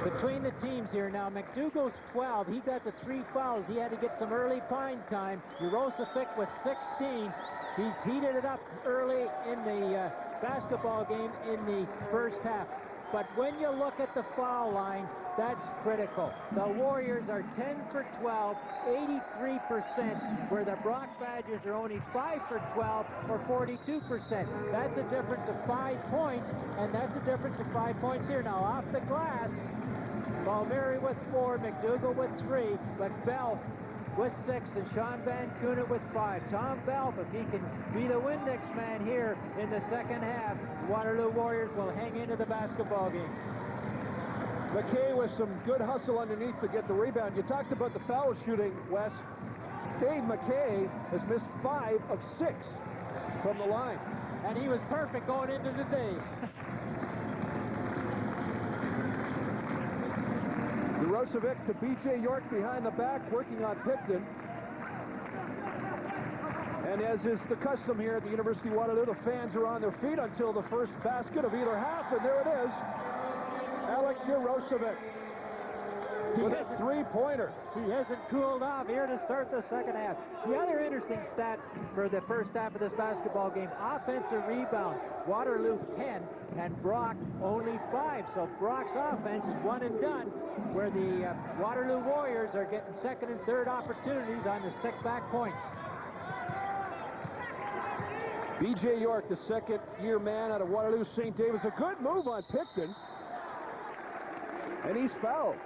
between the teams here now, McDougall's 12. He got the 3 fouls. He had to get some early pine time. Urosevic was 16. He's heated it up early in the basketball game in the first half. But when you look at the foul line, that's critical. The Warriors are 10 for 12, 83%, where the Brock Badgers are only 5 for 12, or 42%. That's a difference of 5 points, and that's a difference of 5 points here. Now, off the glass, Balmeri with 4, McDougall with 3, but Balfe with 6, and Sean Van Koughnett with 5. Tom Balfe, if he can be the Windex man here in the second half, Waterloo Warriors will hang into the basketball game. McKay with some good hustle underneath to get the rebound. You talked about the foul shooting, Wes. Dave McKay has missed 5 of 6 from the line. And he was perfect going into the day. Urosevic to B.J. York behind the back, working on Pipton. And as is the custom here at the University of Waterloo, the fans are on their feet until the first basket of either half, and there it is. Alex Urosevic with a three-pointer. He hasn't cooled off here to start the second half. The other interesting stat for the first half of this basketball game, offensive rebounds. Waterloo 10 and Brock only 5. So Brock's offense is one and done, where the Waterloo Warriors are getting second and third opportunities on the stick-back points. B.J. York, the second-year man out of Waterloo St. David's. A good move on Picton. And he's fouled.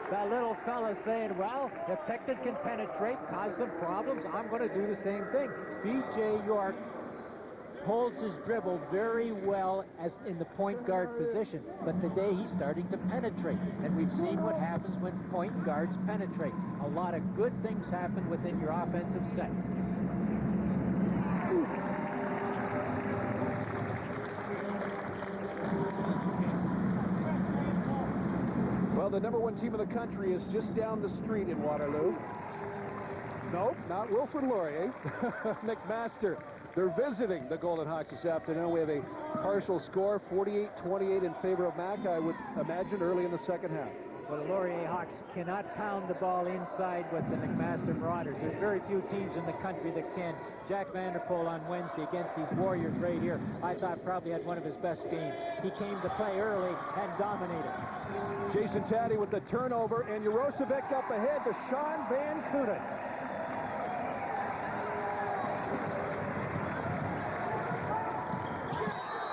That little fella saying, well, if Picton can penetrate, cause some problems, I'm going to do the same thing. B.J. York holds his dribble very well as in the point guard position, but today he's starting to penetrate, and we've seen what happens when point guards penetrate. A lot of good things happen within your offensive set. Well, the #1 team in the country is just down the street in Waterloo. Nope, not Wilfrid Laurier. Nick Master. They're visiting the Golden Hawks this afternoon. We have a partial score, 48-28 in favor of Mac, I would imagine, early in the second half. Well, the Laurier Hawks cannot pound the ball inside with the McMaster Marauders. There's very few teams in the country that can. Jack Vanderpool on Wednesday against these Warriors right here, I thought probably had one of his best games. He came to play early and dominated. Jason Taddy with the turnover, and Urosevic up ahead to Sean Van Koughnett.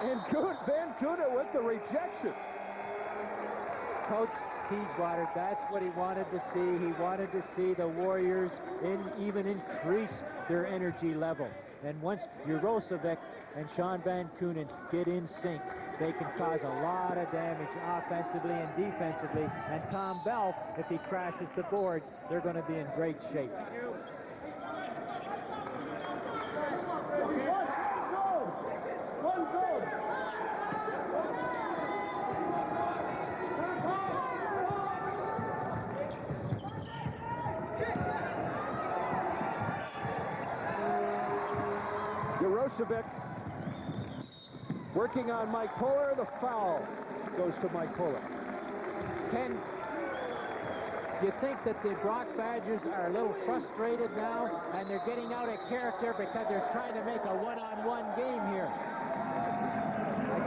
And Van Koughnett with the rejection. Coach Teeswater, that's what he wanted to see. He wanted to see the Warriors even increase their energy level. And once Urosevic and Sean Van Koughnett get in sync, they can cause a lot of damage offensively and defensively. And Tom Balfe, if he crashes the boards, they're going to be in great shape. Urosevic working on Mike Puller. The foul goes to Mike Puller. Ken, do you think that the Brock Badgers are a little frustrated now and they're getting out of character because they're trying to make a one-on-one game here?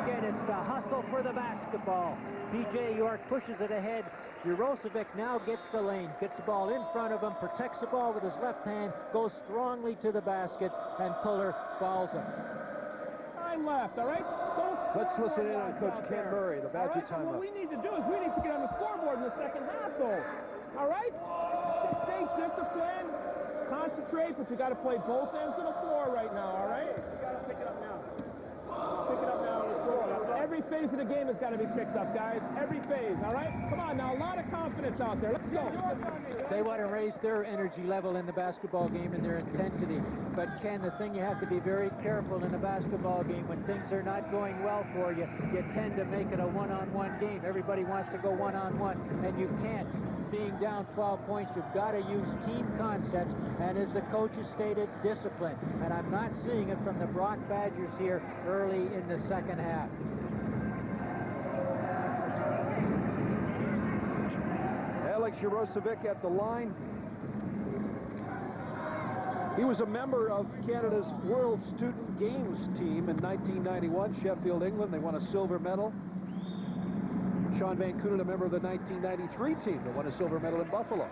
Again, it's the hustle for the basketball. B.J. York pushes it ahead. Urosevic now gets the lane, gets the ball in front of him, protects the ball with his left hand, goes strongly to the basket, and Puller fouls him. Time left, all right? Let's listen in on Coach Ken Murray, the Badger timeout. What we need to do is we need to get on the scoreboard in the second half, though. All right? Stay disciplined, concentrate, but you got to play both ends of the floor right now, all right? You got to pick it up now. Pick it up now. Let's go. Every phase of the game has got to be picked up, guys. Every phase, all right? Come on now, a lot of confidence out there. Let's go. They want to raise their energy level in the basketball game and their intensity. But, Ken, the thing you have to be very careful in a basketball game, when things are not going well for you, you tend to make it a one-on-one game. Everybody wants to go one-on-one, and you can't. Being down 12 points, you've got to use team concepts, and as the coaches stated, discipline. And I'm not seeing it from the Brock Badgers here early in the second half. Alex Urosevic at the line. He was a member of Canada's World Student Games team in 1991, Sheffield, England. They won a silver medal. Sean Van Koughnett, a member of the 1993 team that won a silver medal in Buffalo.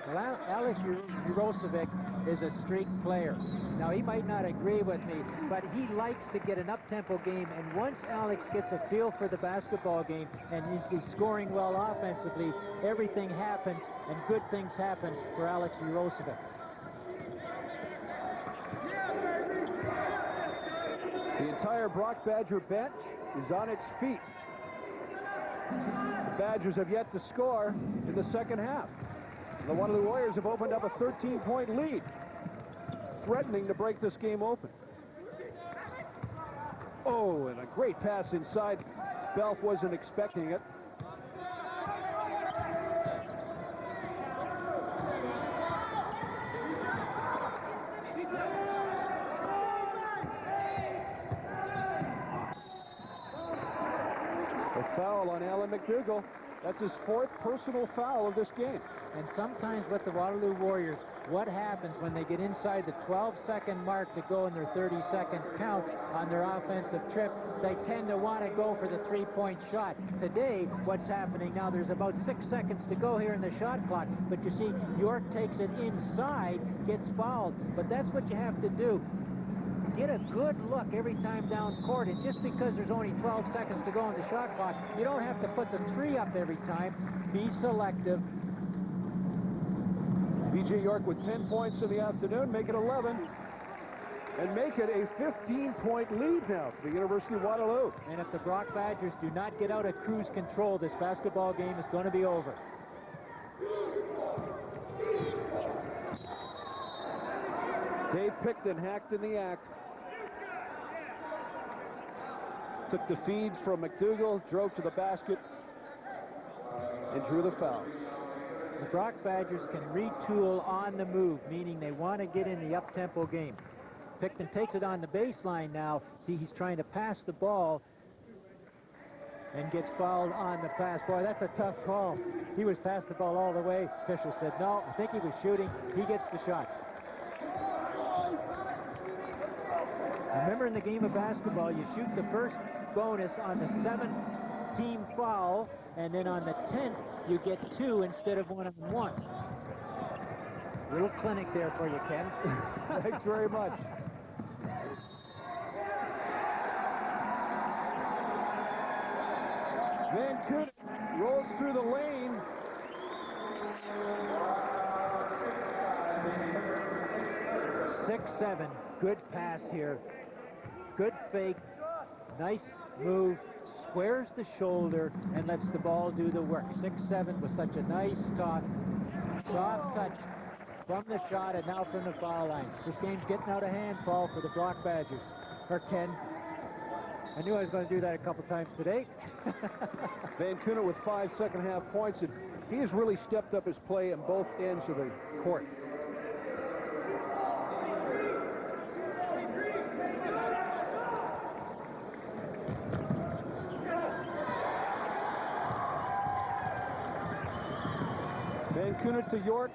Well, Alex Urosevic is a streak player. Now, he might not agree with me, but he likes to get an up-tempo game, and once Alex gets a feel for the basketball game and he's scoring well offensively, everything happens, and good things happen for Alex Urosevic. The entire Brock Badger bench is on its feet. The Badgers have yet to score in the second half. The Waterloo Warriors have opened up a 13-point lead, threatening to break this game open. Oh, and a great pass inside. Balfe wasn't expecting it. A foul on Alan McDougall. That's his 4th personal foul of this game. And sometimes with the Waterloo Warriors, what happens when they get inside the 12-second mark to go in their 30-second count on their offensive trip, they tend to want to go for the 3-point shot. Today, what's happening now, there's about 6 seconds to go here in the shot clock, but you see, York takes it inside, gets fouled, but that's what you have to do. Get a good look every time down court, and just because there's only 12 seconds to go in the shot clock, you don't have to put the 3 up every time. Be selective. B.J. York with 10 points in the afternoon, make it 11, and make it a 15-point lead now for the University of Waterloo. And if the Brock Badgers do not get out of cruise control, this basketball game is going to be over. Dave Picton hacked in the act. Took the feed from McDougall, drove to the basket, and drew the foul. The Brock Badgers can retool on the move, meaning they want to get in the up-tempo game. Picton takes it on the baseline now. See, he's trying to pass the ball and gets fouled on the pass. Boy, that's a tough call. He was past the ball all the way. Official said, no, I think he was shooting. He gets the shot. Remember, in the game of basketball, you shoot the first bonus on the 7th team foul, and then on the 10th, you get 2 instead of 1-on-1. Little clinic there for you, Ken. Thanks very much. Van Koughnett rolls through the lane. Six-7. Good pass here. Good fake. Nice move. Squares the shoulder and lets the ball do the work. 6-7 with such a nice soft touch from the shot and now from the foul line. This game's getting out of hand, Paul, for the Brock Badgers. Or Ken. I knew I was going to do that a couple times today. Van Koughnett with 5 second-half points, and he has really stepped up his play on both ends of the court. Van Koughnett to York.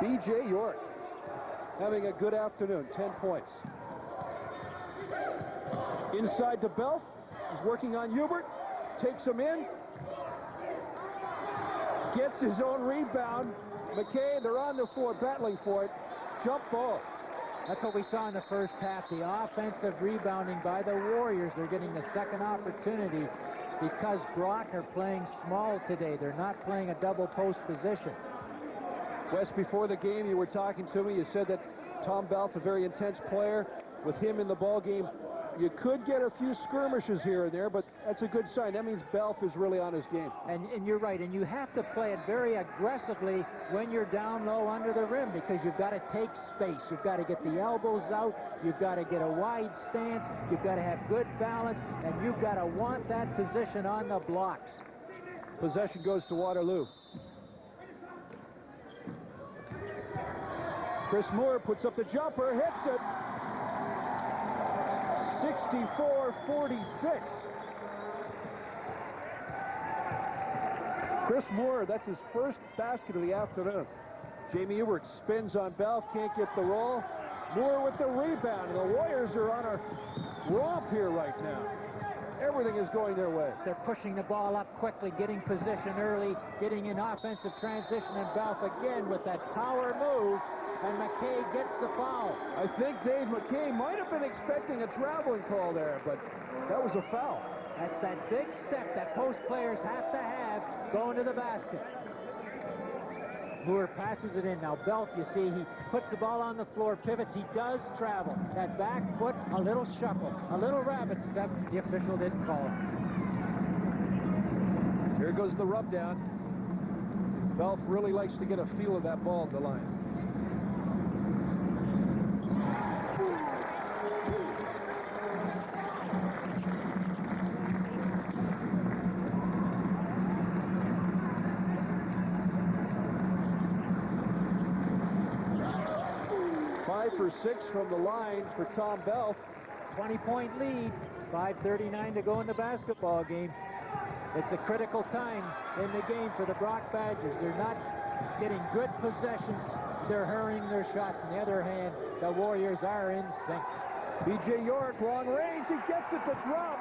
B.J. York having a good afternoon, 10 points. Inside to Balfe. He's working on Hubert. Takes him in. Gets his own rebound. McKay, they're on the floor battling for it. Jump ball. That's what we saw in the first half. The offensive rebounding by the Warriors. They're getting the second opportunity because Brock are playing small today. They're not playing a double post position. Wes, before the game, you were talking to me. You said that Tom Balfe, a very intense player, with him in the ball game, you could get a few skirmishes here and there, but that's a good sign. That means Balfe is really on his game. And you're right, and you have to play it very aggressively when you're down low under the rim because you've got to take space. You've got to get the elbows out. You've got to get a wide stance. You've got to have good balance, and you've got to want that position on the blocks. Possession goes to Waterloo. Chris Moore puts up the jumper, hits it. 64-46. Chris Moore, that's his first basket of the afternoon. Jamie Hubert spins on Balfe, can't get the roll. Moore with the rebound, and the Warriors are on a romp here right now. Everything is going their way. They're pushing the ball up quickly, getting position early, getting in offensive transition, and Balfe again with that power move. And McKay gets the foul. I think Dave McKay might have been expecting a traveling call there, but that was a foul. That's that big step that post players have to have going to the basket. Moore passes it in. Now Balfe, you see, he puts the ball on the floor, pivots. He does travel. That back foot, a little shuffle, a little rabbit step. The official didn't call it. Here goes the rub down. Balfe really likes to get a feel of that ball at the line. 5 for 6 from the line for Tom Balfe. 20-point lead, 5:39 to go in the basketball game. It's a critical time in the game for the Brock Badgers. They're not getting good possessions. They're hurrying their shots. On the other hand, the Warriors are in sync. B.J. York, long range. He gets it to drop.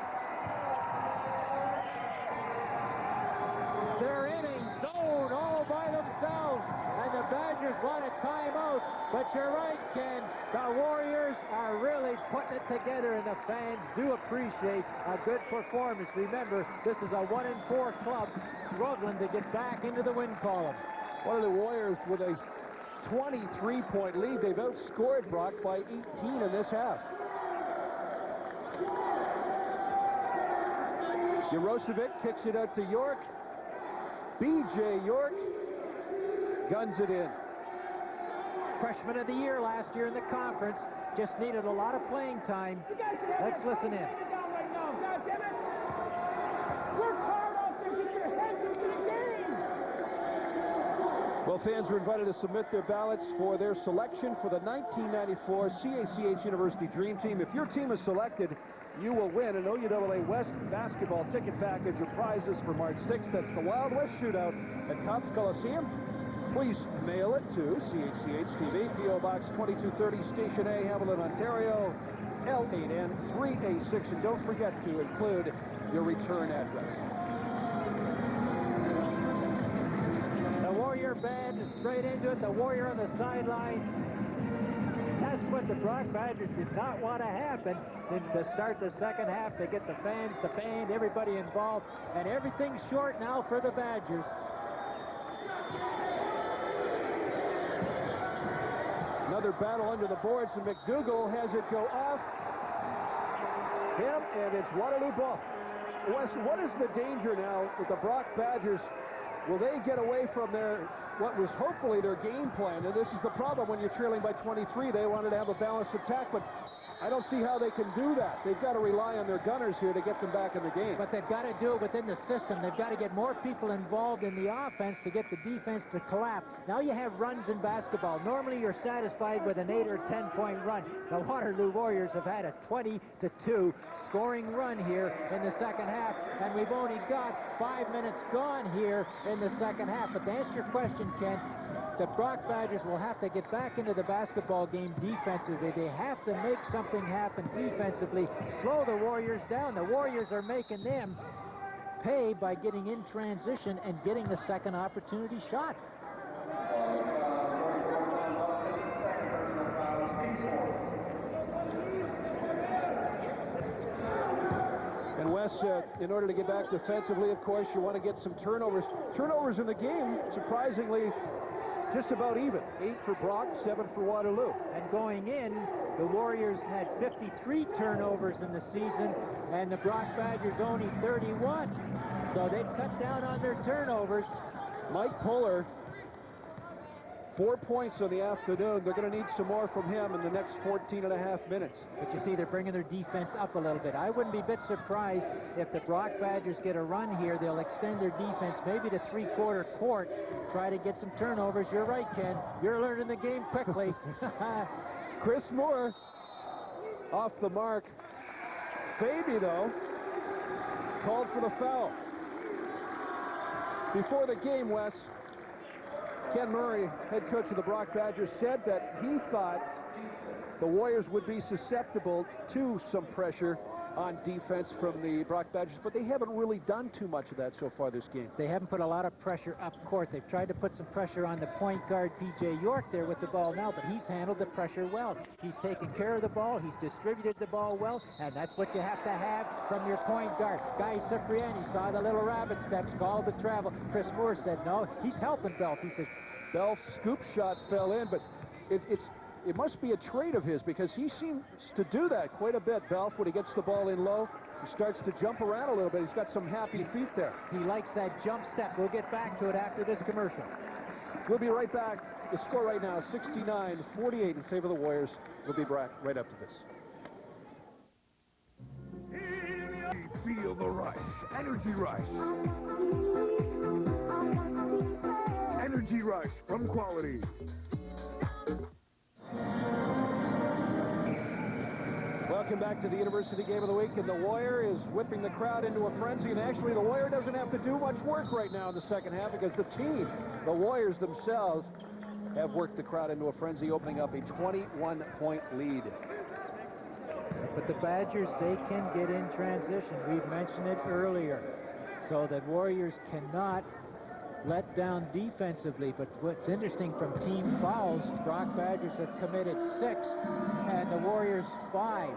They're in a zone all by themselves, and the Badgers want a timeout. But you're right, Ken. The Warriors are really putting it together, and the fans do appreciate a good performance. Remember, this is a 1-4 club struggling to get back into the win column. One of the Warriors with a 23-point lead. They've outscored Brock by 18 in this half. Urosevic kicks it out to York. B.J. York guns it in. Freshman of the year last year in the conference. Just needed a lot of playing time. Let's listen in. Well, fans are invited to submit their ballots for their selection for the 1994 CHCH University Dream Team. If your team is selected, you will win an OUAA West basketball ticket package of prizes for March 6th. That's the Wild West Shootout at Cops Coliseum. Please mail it to CHCH TV, P.O. Box 2230, Station A, Hamilton, Ontario, L8N 3A6. And don't forget to include your return address. The Warrior band is straight into it. The Warrior on the sidelines. That's what the Brock Badgers did not want to happen. Then to start the second half, they get the fans, the band, everybody involved, and everything's short now for the Badgers. Another battle under the boards, and McDougal has it go off him, and it's Waterloo ball. Wes, what is the danger now with the Brock Badgers? Will they get away from what was hopefully their game plan? And this is the problem when you're trailing by 23. They wanted to have a balanced attack, but I don't see how they can do that. They've got to rely on their gunners here to get them back in the game. But they've got to do it within the system. They've got to get more people involved in the offense to get the defense to collapse. Now you have runs in basketball. Normally you're satisfied with an 8 or 10-point run. The Waterloo Warriors have had a 20-2 scoring run here in the second half, and we've only got 5 minutes gone here in the second half. But to answer your question, Ken, the Brock Badgers will have to get back into the basketball game defensively. They have to make something happen defensively, slow the Warriors down. The Warriors are making them pay by getting in transition and getting the second opportunity shot. And Wes, in order to get back defensively, of course, you want to get some turnovers. Turnovers in the game, surprisingly, just about even. 8 for Brock, 7 for Waterloo. And going in, the Warriors had 53 turnovers in the season, and the Brock Badgers only 31. So they've cut down on their turnovers. Mike Puller, 4 points in the afternoon. They're going to need some more from him in the next 14.5 minutes. But you see, they're bringing their defense up a little bit. I wouldn't be a bit surprised if the Brock Badgers get a run here. They'll extend their defense maybe to three-quarter court, try to get some turnovers. You're right, Ken. You're learning the game quickly. Chris Moore off the mark. Baby, though, called for the foul. Before the game, Wes, Ken Murray, head coach of the Brock Badgers, said that he thought the Warriors would be susceptible to some pressure on defense from the Brock Badgers, but they haven't really done too much of that so far this game. They haven't put a lot of pressure up court. They've tried to put some pressure on the point guard, P.J. York, there with the ball now, but he's handled the pressure well. He's taken care of the ball. He's distributed the ball well, and that's what you have to have from your point guard. Guy Cipriani saw the little rabbit steps, called the travel. Chris Moore said, no, he's helping Balfe. He says, Balfe's scoop shot fell in, but it must be a trait of his because he seems to do that quite a bit. Balfe, when he gets the ball in low, he starts to jump around a little bit. He's got some happy feet there. He likes that jump step. We'll get back to it after this commercial. We'll be right back. The score right now, 69-48 in favor of the Warriors. We'll be back right after this. Feel the rush. Energy Rush. Energy Rush from Quality. Welcome back to the University Game of the Week, and the Warrior is whipping the crowd into a frenzy, and actually the Warrior doesn't have to do much work right now in the second half because the team, the Warriors themselves, have worked the crowd into a frenzy, opening up a 21-point lead. But the Badgers, they can get in transition. We've mentioned it earlier. So the Warriors cannot let down defensively. But what's interesting from team fouls, Brock Badgers have committed 6 and the Warriors 5.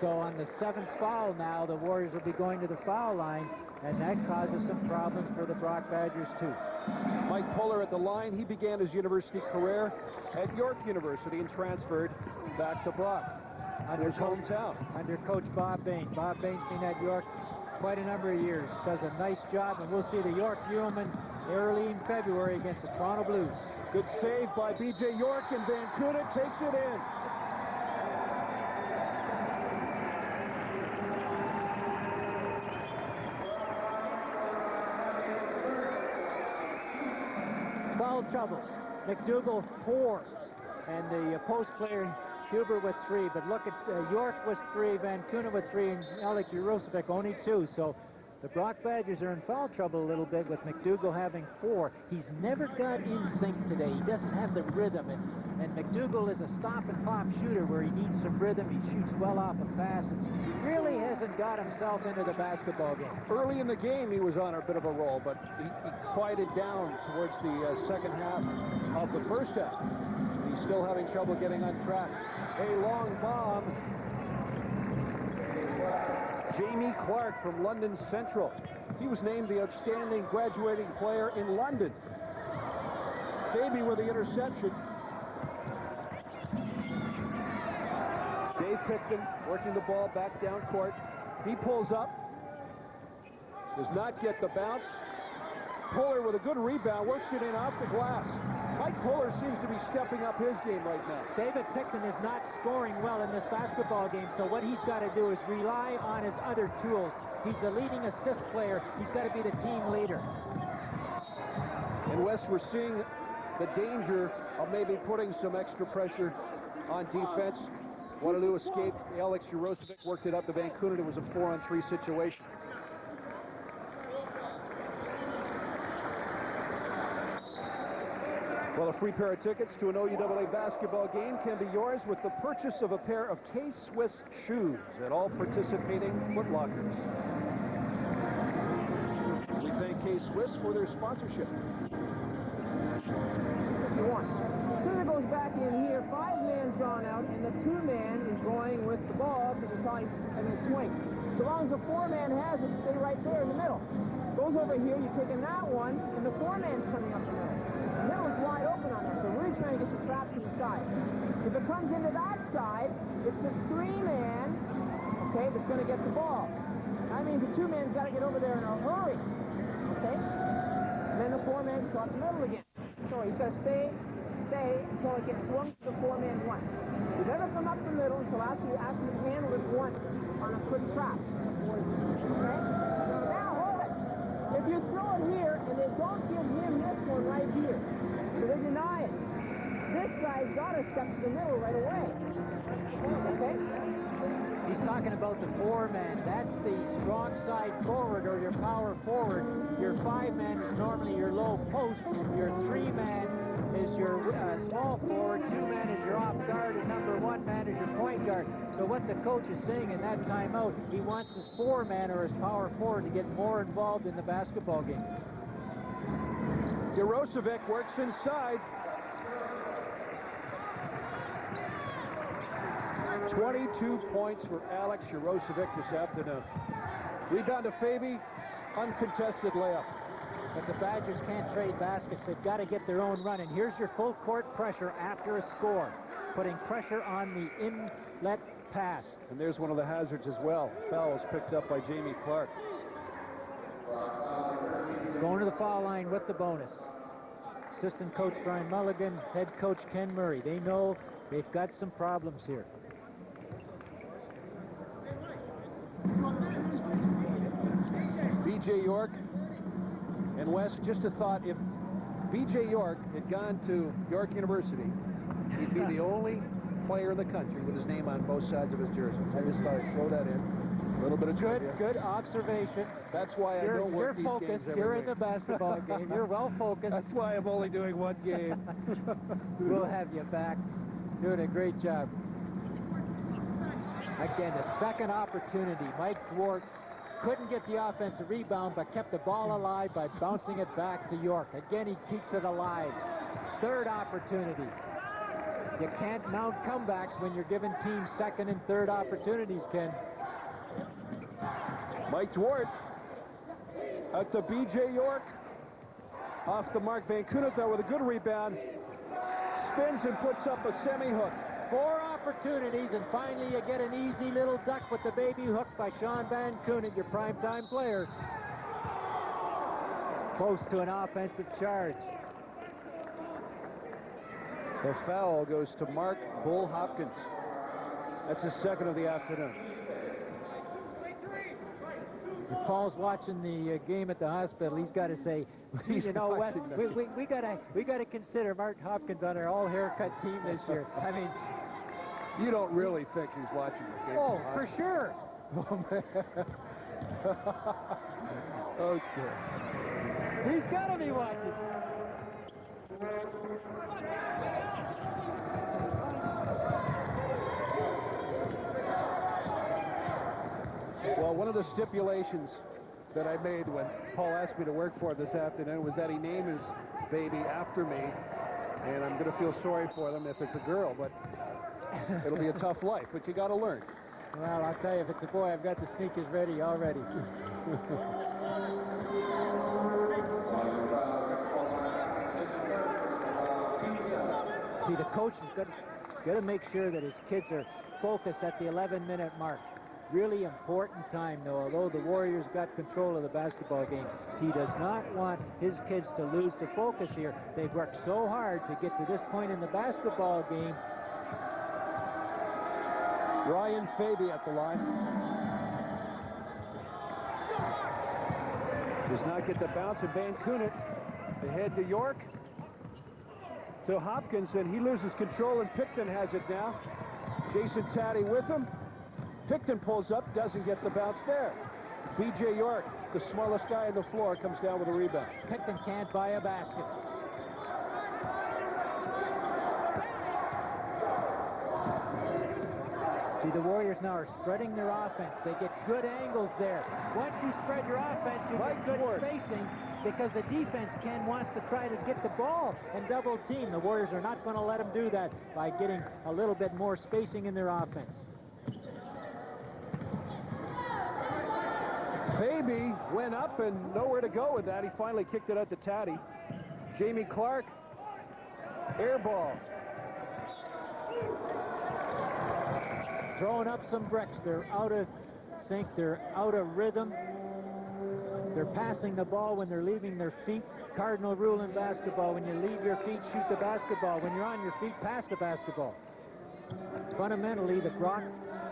So on the 7th foul now, the Warriors will be going to the foul line, and that causes some problems for the Brock Badgers too. Mike Puller at the line. He began his university career at York University and transferred back to Brock, his hometown. Under Coach Bob Bain. Bob Bain's been at York quite a number of years. Does a nice job, and we'll see the York Yeomen early in February against the Toronto Blues. Good save by B.J. York, and Van Koughnett takes it in. Foul troubles. McDougall 4, and the post player Huber with 3. But look at York with 3, Van Koughnett with 3, and Alex Urosevic only 2. So the Brock Badgers are in foul trouble a little bit with McDougall having 4. He's never got in sync today. He doesn't have the rhythm, and McDougall is a stop-and-pop shooter where he needs some rhythm. He shoots well off a pass, and he really hasn't got himself into the basketball game. Early in the game, he was on a bit of a roll, but he quieted down towards the second half of the first half. He's still having trouble getting on track. A long bomb. Jamie Clark from London Central. He was named the outstanding graduating player in London. Davey with the interception. Dave Picton working the ball back down court. He pulls up. Does not get the bounce. Puller with a good rebound, works it in off the glass. Mike Puller seems to be stepping up his game right now. David Picton is not scoring well in this basketball game, so what he's got to do is rely on his other tools. He's the leading assist player. He's got to be the team leader. In West, we're seeing the danger of maybe putting some extra pressure on defense. Waterloo escaped. Alex Urosevic worked it up to Van Koughnett. It was a 4-on-3 situation. Well, a free pair of tickets to an OUAA basketball game can be yours with the purchase of a pair of K-Swiss shoes at all participating Foot Lockers. We thank K-Swiss for their sponsorship. If you want. As soon as it goes back in here, 5-man's gone out, and the 2-man is going with the ball because it's probably going to swing. So long as the 4-man has it, stay right there in the middle. Goes over here, you're taking that one, and the 4-man's coming up the middle. The middle is wide open on that, so we're really trying to get some traps to the side. If it comes into that side, it's the 3-man, okay, that's going to get the ball. That means the 2-man's got to get over there in a hurry, okay? And then the 4-man's caught the middle again. So he's got to stay until it gets swung to the 4-man once. You never come up the middle until after you handle it once on a quick trap. Okay? Now hold it. If you throw it here and they don't give him this one right here, so they deny it, this guy's got to step to the middle right away. Okay? He's talking about the 4-man. That's the strong side forward or your power forward. Your 5-man is normally your low post. Your 3-man is your small forward. 2-man is your off guard, and number 1-man is your point guard. So what the coach is saying in that timeout, he wants his 4-man or his power forward to get more involved in the basketball game. Urosevic works inside. 22 points for Alex Urosevic this afternoon. Rebound to Faby, uncontested layup. But the Badgers can't trade baskets. They've got to get their own run. And here's your full court pressure after a score, putting pressure on the inlet pass. And there's one of the hazards as well. Fouls picked up by Jamie Clark. Going to the foul line with the bonus. Assistant coach Brian Mulligan, head coach Ken Murray. They know they've got some problems here. B.J. York and West, just a thought, if B.J. York had gone to York University, he'd be the only player in the country with his name on both sides of his jersey. I just thought I'd throw that in. A little bit of trivia. Good observation. That's why I don't work these focused. games every You're week. in the basketball game. You're well focused. That's why I'm only doing one game. We'll have you back. Doing a great job. Again, the second opportunity. Mike Duarte couldn't get the offensive rebound, but kept the ball alive by bouncing it back to York. Again, he keeps it alive. Third opportunity. You can't mount comebacks when you're giving teams second and third opportunities, Ken. Mike Duarte out to B.J. York. Off the Mark Van Koughnett there with a good rebound. Spins and puts up a semi-hook. 4 opportunities, and finally you get an easy little duck with the baby hook by Sean Van Koughnett, your primetime player. Close to an offensive charge. The foul goes to Mark Bull Hopkins. That's his second of the afternoon. If Paul's watching the game at the hospital, he's got to say, you know what, we got to consider Mark Hopkins on our all-haircut team this year. I mean, you don't really think he's watching the game? Oh, for sure. Oh, man. Okay. He's got to be watching. Well, one of the stipulations that I made when Paul asked me to work for him this afternoon was that he name his baby after me, and I'm going to feel sorry for them if it's a girl, but it'll be a tough life, but you got to learn. Well, I'll tell you, if it's a boy, I've got the sneakers ready already. See, the coach has got to make sure that his kids are focused at the 11-minute mark. Really important time, though. Although the Warriors got control of the basketball game, he does not want his kids to lose the focus here. They've worked so hard to get to this point in the basketball game. Ryan Faby at the line. Does not get the bounce of Van Koughnett. Ahead to York. To Hopkins, and he loses control, and Picton has it now. Jason Taddy with him. Picton pulls up, doesn't get the bounce there. B.J. York, the smallest guy on the floor, comes down with a rebound. Picton can't buy a basket. See, the Warriors now are spreading their offense. They get good angles there. Once you spread your offense, you get good spacing, because the defense, Ken, wants to try to get the ball and double team. The Warriors are not going to let them do that by getting a little bit more spacing in their offense. Faby went up and nowhere to go with that. He finally kicked it out to Taddy. Jamie Clark, air ball. Throwing up some bricks. They're out of sync. They're out of rhythm. They're passing the ball when they're leaving their feet. Cardinal rule in basketball: when you leave your feet, shoot the basketball. When you're on your feet, pass the basketball. Fundamentally, the Brock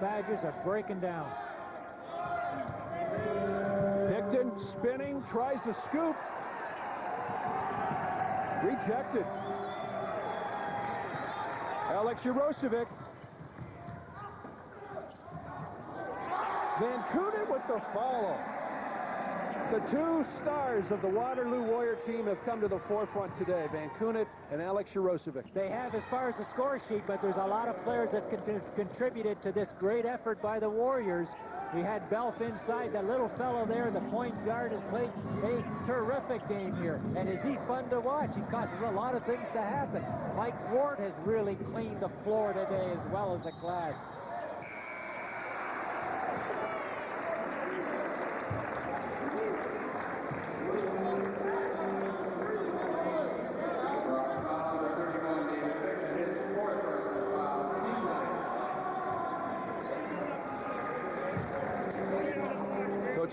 Badgers are breaking down. Picton spinning, tries to scoop. Rejected. Alex Urosevic. Van Koughnett with the follow. The two stars of the Waterloo Warrior team have come to the forefront today, Van Koughnett and Alex Urosevic. They have as far as the score sheet, but there's a lot of players that contributed to this great effort by the Warriors. We had Balfe inside, that little fellow there, the point guard, has played a terrific game here. And is he fun to watch? He causes a lot of things to happen. Mike Duarte has really cleaned the floor today as well as the glass.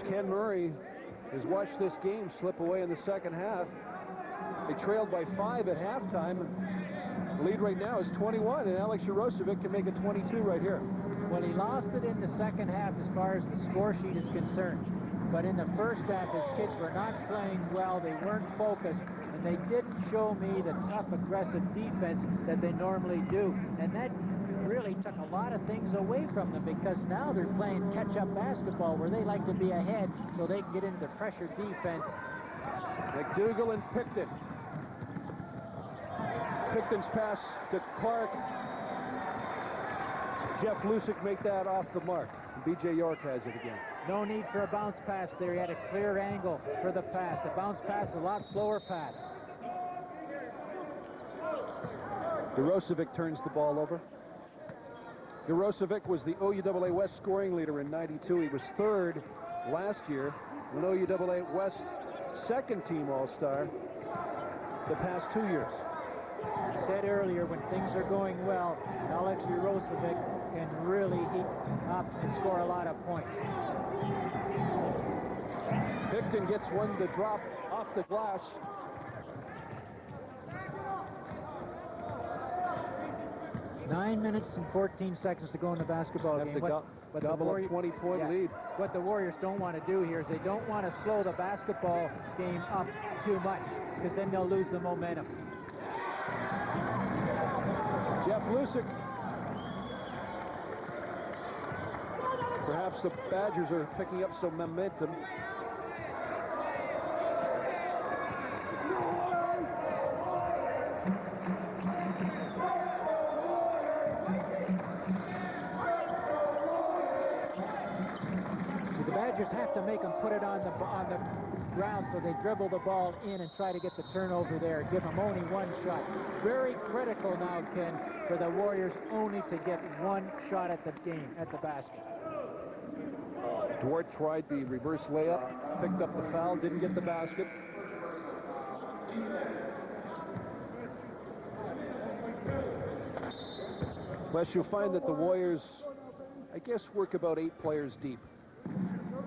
Ken Murray has watched this game slip away in the second half. They trailed by 5 at halftime. The lead right now is 21, and Alex Urosevic can make it 22 right here. Well, he lost it in the second half as far as the score sheet is concerned. But in the first half, his kids were not playing well. They weren't focused, and they didn't show me the tough, aggressive defense that they normally do. And that really really took a lot of things away from them, because now they're playing catch-up basketball where they like to be ahead so they can get into pressure defense. McDougal and Picton. Picton's pass to Clark. Jeff Lusick make that off the mark. B.J. York has it again. No need for a bounce pass there. He had a clear angle for the pass. The bounce pass is a lot slower pass. Urosevic turns the ball over. Urosevic was the OUAA West scoring leader in '92. He was third last year, an OUAA West second-team All-Star the past 2 years. I said earlier, when things are going well, Alex Urosevic can really heat up and score a lot of points. Picton gets one to drop off the glass. Nine minutes and 14 seconds to go in the basketball game. Double a 20-point lead. What the Warriors don't want to do here is they don't want to slow the basketball game up too much, because then they'll lose the momentum. Jeff Lusick. Perhaps the Badgers are picking up some momentum. See, the Badgers have to make them put it on the ground, so they dribble the ball in and try to get the turnover there. Give them only one shot. Very critical now, Ken, for the Warriors only to get one shot at the game, at the basket. Duarte tried the reverse layup, picked up the foul, didn't get the basket. Wes, you'll find that the Warriors, I guess, work about 8 players deep.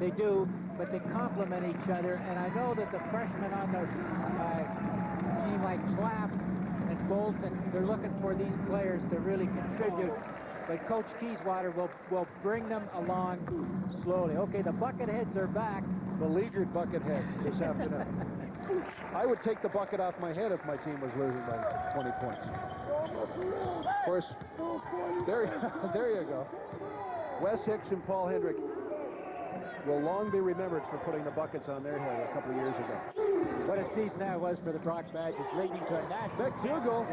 They do, but they complement each other, and I know that the freshmen on the team like Clapp and Bolton, they're looking for these players to really contribute, but Coach Kieswater will bring them along slowly. Okay, the bucket heads are back. Beleaguered bucket heads this afternoon. I would take the bucket off my head if my team was losing by 20 points. Of course, there you go. Wes Hicks and Paul Hendrick will long be remembered for putting the buckets on their head a couple of years ago. What a season that was for the Brock Badgers, leading to a national... McDougal.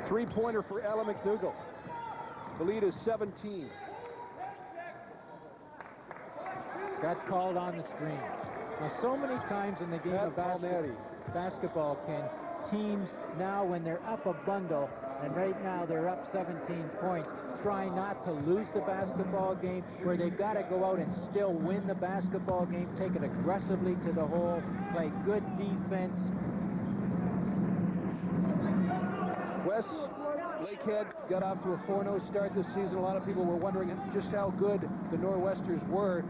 3-pointer for Alan McDougal. The lead is 17. Got called on the screen. Now, so many times in the game of basketball, Ken, teams now, when they're up a bundle, and right now they're up 17 points, try not to lose the basketball game, where they've got to go out and still win the basketball game, take it aggressively to the hole, play good defense. Wes, Lakehead got off to a 4-0 start this season. A lot of people were wondering just how good the Nor'Westers were.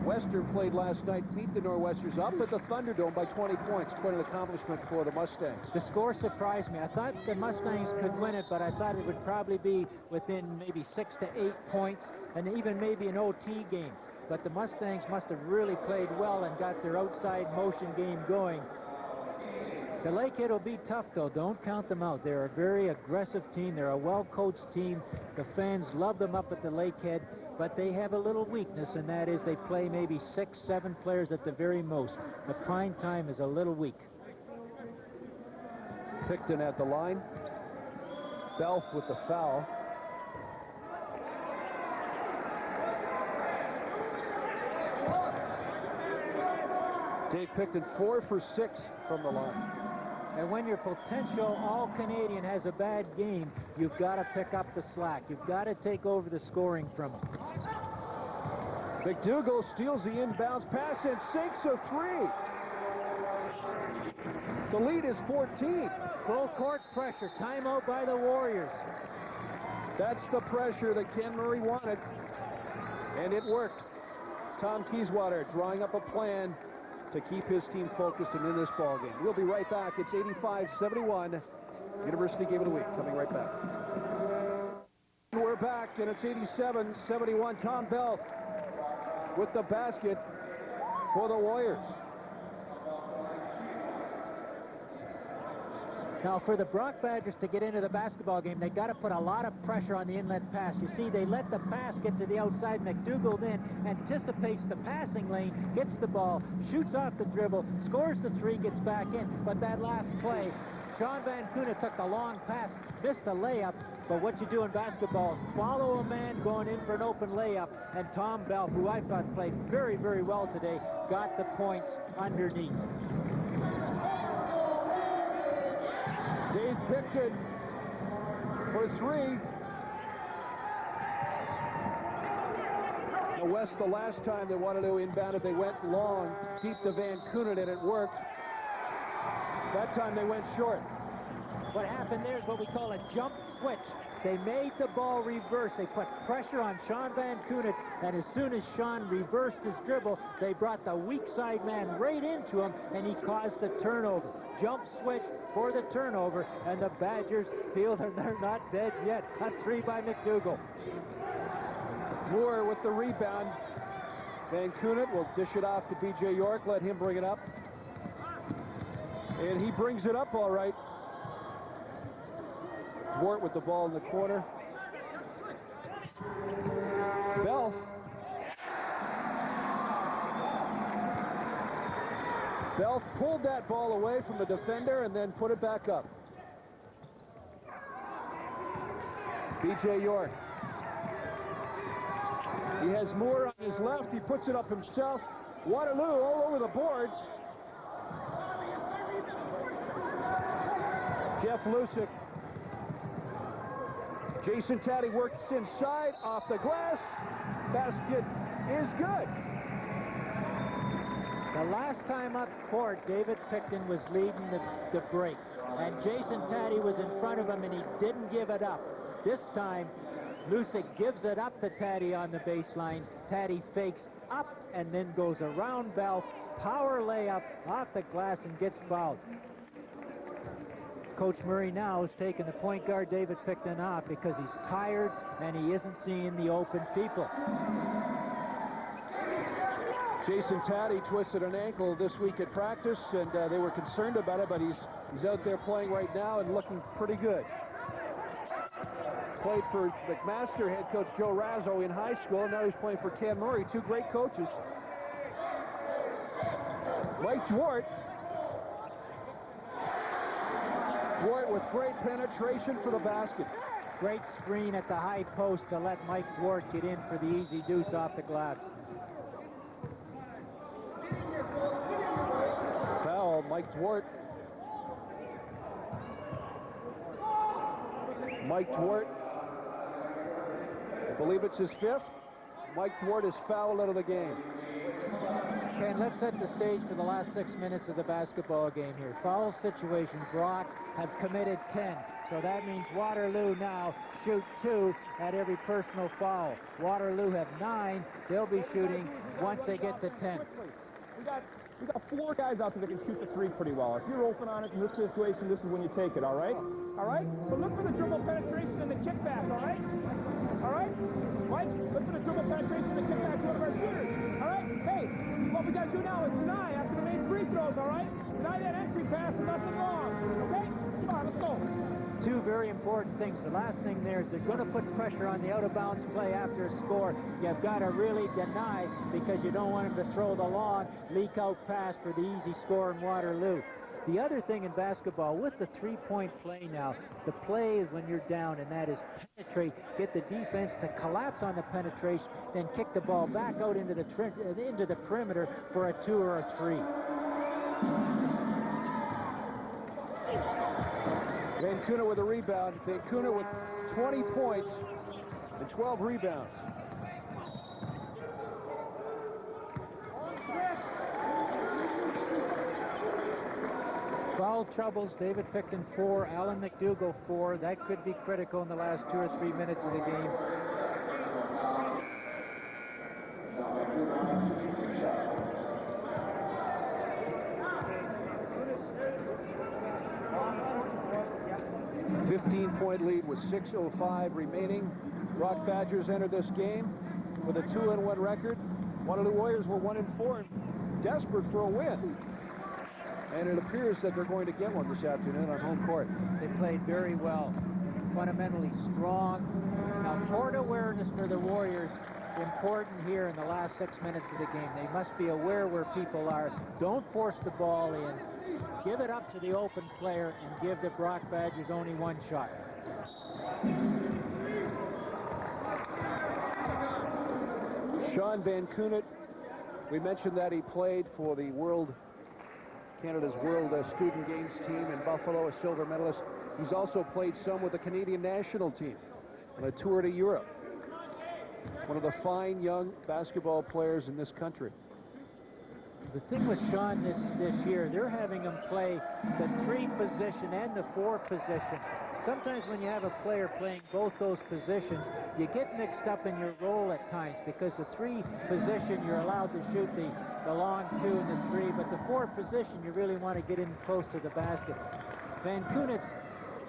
Western played last night, beat the Nor'Westers up at the Thunderdome by 20 points. Quite an accomplishment for the Mustangs. The score surprised me. I thought the Mustangs could win it, but I thought it would probably be within maybe 6 to 8 points, and even maybe an OT game. But the Mustangs must have really played well and got their outside motion game going. The Lakehead will be tough, though. Don't count them out. They're a very aggressive team. They're a well-coached team. The fans love them up at the Lakehead, but they have a little weakness, and that is they play maybe 6, 7 players at the very most. The prime time is a little weak. Picton at the line. Balfe with the foul. Dave Picton 4 for 6 from the line. And when your potential All-Canadian has a bad game, you've got to pick up the slack. You've got to take over the scoring from him. McDougal steals the inbounds pass and sinks a 3. The lead is 14. Full court pressure. Timeout by the Warriors. That's the pressure that Ken Murray wanted. And it worked. Tom Kieswater drawing up a plan to keep his team focused and in this ball game. We'll be right back. It's 85-71. University Game of the Week coming right back. We're back, and it's 87-71. Tom Balfe with the basket for the Warriors. Now, for the Brock Badgers to get into the basketball game, they got to put a lot of pressure on the inlet pass. You see, they let the pass get to the outside. McDougall then anticipates the passing lane, gets the ball, shoots off the dribble, scores the three, gets back in. But that last play, Sean Van Koughnett took the long pass, missed the layup. But what you do in basketball is follow a man going in for an open layup. And Tom Balfe, who I thought played very, very well today, got the points underneath. Dave Picton for three. Now, West, the last time they wanted to inbound it, they went long, deep to Van Koughnett, and it worked. That time they went short. What happened there is what we call a jump switch. They made the ball reverse. They put pressure on Sean Van Koughnett, and as soon as Sean reversed his dribble, they brought the weak side man right into him, and he caused the turnover. Jump switch for the turnover, and the Badgers feel that they're not dead yet. A three by McDougall. Moore with the rebound. Van Koughnett will dish it off to B.J. York, let him bring it up. And he brings it up all right. Wart with the ball in the corner. Balfe. Balfe pulled that ball away from the defender and then put it back up. B.J. York. He has Moore on his left. He puts it up himself. Waterloo all over the boards. Jeff Lusick. Jason Taddy works inside, off the glass. Basket is good. The last time up court, David Picton was leading the break. And Jason Taddy was in front of him, and he didn't give it up. This time, Lusick gives it up to Taddy on the baseline. Taddy fakes up and then goes around Balfe. Power layup off the glass and gets fouled. Coach Murray now is taking the point guard David Picton off because he's tired and he isn't seeing the open people. Jason Taddy twisted an ankle this week at practice, and they were concerned about it, but he's out there playing right now and looking pretty good. Played for McMaster head coach Joe Razzo in high school, and now he's playing for Ken Murray, two great coaches. Mike Duarte. Duarte with great penetration for the basket. Great screen at the high post to let Mike Duarte get in for the easy deuce off the glass. Foul, Mike Duarte. Mike Duarte. I believe it's his fifth. Mike Duarte is fouled out of the game. Ken, let's set the stage for the last 6 minutes of the basketball game here. Foul situation. Brock have committed 10. So that means Waterloo now shoot 2 at every personal foul. Waterloo have 9. They'll be shooting once they get to 10. We got 4 guys out there that can shoot the three pretty well. If you're open on it in this situation, this is when you take it, all right? All right? But look for the dribble penetration and the kickback, all right? All right? Mike, look for the dribble penetration and the kickback to one of our shooters, all right? Hey, what we got to do now is deny after the main free throws, all right? Deny that entry pass and nothing wrong, okay? Come on, let's go. 2 very important things. The last thing there is they're going to put pressure on the out-of-bounds play after a score. You've got to really deny because you don't want them to throw the long leak-out pass for the easy score in Waterloo. The other thing in basketball, with the three-point play now, the play is when you're down, and that is penetrate, get the defense to collapse on the penetration, then kick the ball back out into the perimeter for a 2 or a 3. Van Koughnett with a rebound. Van Koughnett with 20 points and 12 rebounds. Foul troubles, David Picton 4, Alan McDougall 4. That could be critical in the last 2 or 3 minutes of the game. A 15-point lead with 6:05 remaining. Rock Badgers enter this game with a 2-1 record. Waterloo Warriors were 1-4 and desperate for a win. And it appears that they're going to get one this afternoon on home court. They played very well, fundamentally strong. Now, court awareness for the Warriors, important here in the last 6 minutes of the game. They must be aware where people are. Don't force the ball in. Give it up to the open player and give the Brock Badgers only one shot. Sean Van Koughnett, we mentioned that he played for the Canada's World Student Games team in Buffalo, a silver medalist. He's also played some with the Canadian national team on a tour to Europe. One of the fine young basketball players in this country. The thing with Sean this year, they're having him play the 3 position and the 4 position. Sometimes when you have a player playing both those positions, you get mixed up in your role at times, because the 3 position, you're allowed to shoot the long 2 and the 3, but the 4 position, you really want to get in close to the basket. Van Kougnett's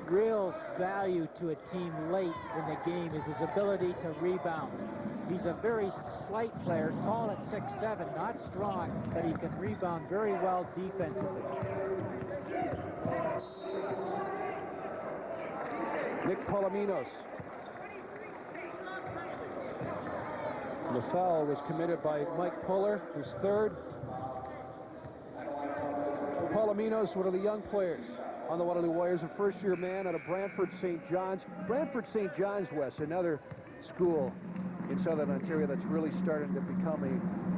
real value to a team late in the game is his ability to rebound. He's a very slight player, tall at 6'7", not strong, but he can rebound very well defensively. Nick Poulimenos. The foul was committed by Mike Puller, his 3rd. Poulimenos, one of the young players on the Waterloo Warriors, a first-year man out of Brantford St. John's. Brantford St. John's, Wes, another school in Southern Ontario that's really starting to become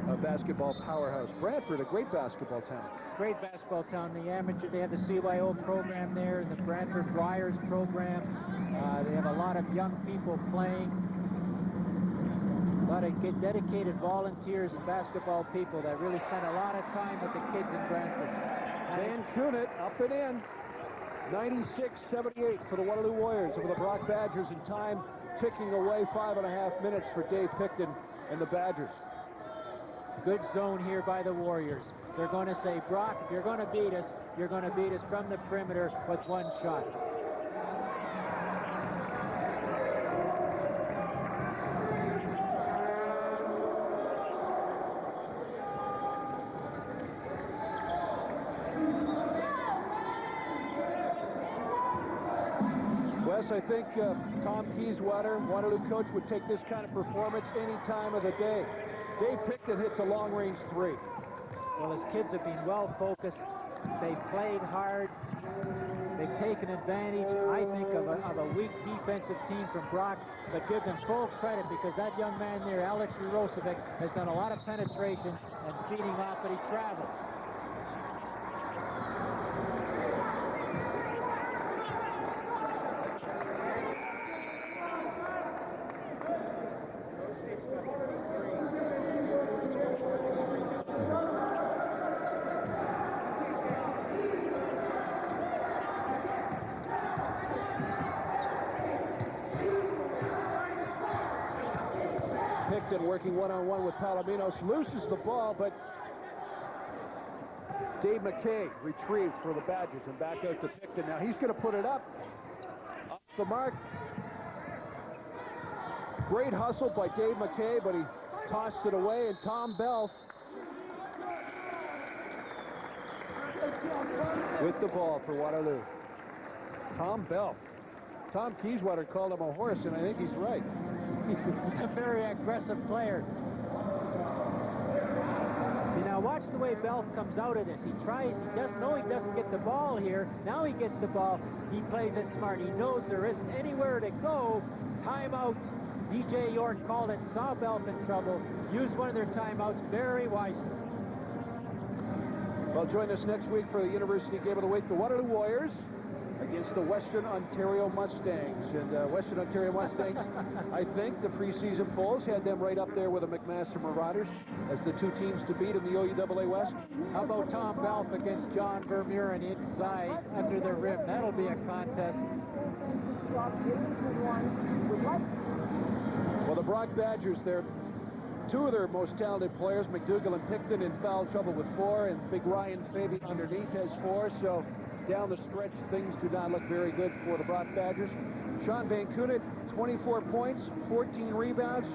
a basketball powerhouse. Brantford, a great basketball town. Great basketball town. The amateur, they have the CYO program there, and the Brantford Briars program. They have a lot of young people playing. A lot of dedicated volunteers and basketball people that really spend a lot of time with the kids in Brantford. Van Koughnett up and in. 96-78 for the Waterloo Warriors over the Brock Badgers, in time ticking away 5.5 minutes for Dave Picton and the Badgers. Good zone here by the Warriors. They're going to say, Brock, if you're going to beat us, you're going to beat us from the perimeter with one shot. I think Tom Keyswater, Waterloo coach, would take this kind of performance any time of the day. Dave Picton hits a long-range 3. Well, his kids have been well focused. They've played hard. They've taken advantage, I think, of a weak defensive team from Brock, but give them full credit, because that young man there, Alex Urosevic, has done a lot of penetration and feeding off, but he travels. Working one-on-one with Poulimenos, loses the ball, but Dave McKay retrieves for the Badgers and back out to Picton. Now he's going to put it up off the mark. Great hustle by Dave McKay, but he tossed it away, and Tom Balfe with the ball for Waterloo. Tom Balfe. Tom Keyswater called him a horse, and I think he's right. He's a very aggressive player. See, now watch the way Balfe comes out of this. He doesn't get the ball here. Now he gets the ball. He plays it smart. He knows there isn't anywhere to go. Timeout. DJ York called it, saw Balfe in trouble, used one of their timeouts very wisely. Well, join us next week for the University Game of the Week. The Waterloo Warriors against the Western Ontario Mustangs. And Western Ontario Mustangs, I think the preseason polls had them right up there with the McMaster Marauders as the 2 teams to beat in the OUAA West. How about Tom Balfe against John Vermeuren inside under the rim? That'll be a contest. Well, the Brock Badgers, they're 2 of their most talented players, McDougall and Picton, in foul trouble with 4, and big Ryan Fabi underneath has 4. So down the stretch, things do not look very good for the Brock Badgers. Sean Van Koughnett, 24 points, 14 rebounds,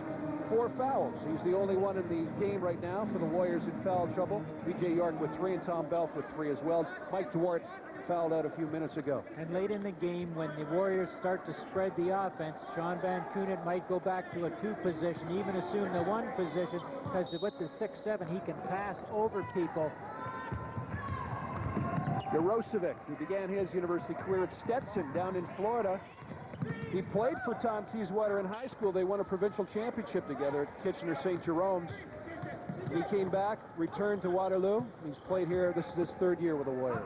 4 fouls. He's the only one in the game right now for the Warriors in foul trouble. B.J. York with 3 and Tom Balfe with 3 as well. Mike Duarte fouled out a few minutes ago. And late in the game, when the Warriors start to spread the offense, Sean Van Koughnett might go back to a 2 position, even assume the 1 position, because with the 6'7", he can pass over people. Urosevic, who began his university career at Stetson down in Florida. He played for Tom Kieswatter in high school. They won a provincial championship together at Kitchener St. Jerome's. He came back, returned to Waterloo. He's played here. This is his 3rd year with the Warriors.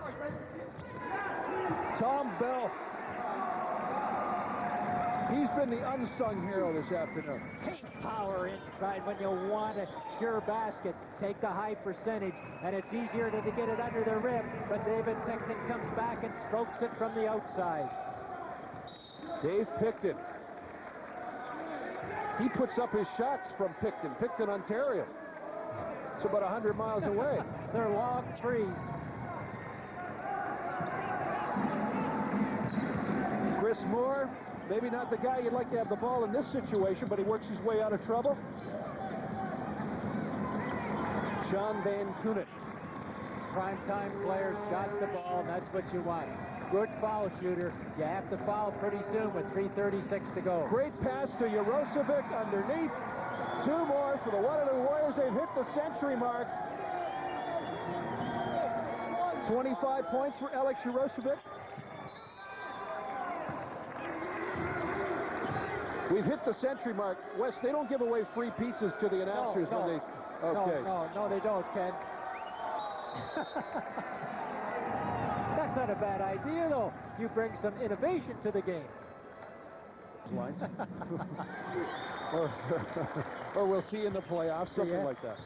Tom Balfe. He's been the unsung hero this afternoon. Take power inside when you want a sure basket. Take the high percentage, and it's easier to get it under the rim, but David Picton comes back and strokes it from the outside. Dave Picton. He puts up his shots from Picton, Ontario. It's about 100 miles away. They're long threes. Chris Moore, maybe not the guy you'd like to have the ball in this situation, but he works his way out of trouble. Sean Van Koughnett. Primetime players got the ball, and that's what you want. Good foul shooter. You have to foul pretty soon with 3:36 to go. Great pass to Urosevic underneath. 2 more for the Waterloo Warriors. They've hit the century mark. 25 points for Alex Urosevic. We've hit the century mark. Wes, they don't give away free pizzas to the announcers when they... Okay. No, they don't, Ken. That's not a bad idea, though. You bring some innovation to the game. Lines. or we'll see in the playoffs, something like that.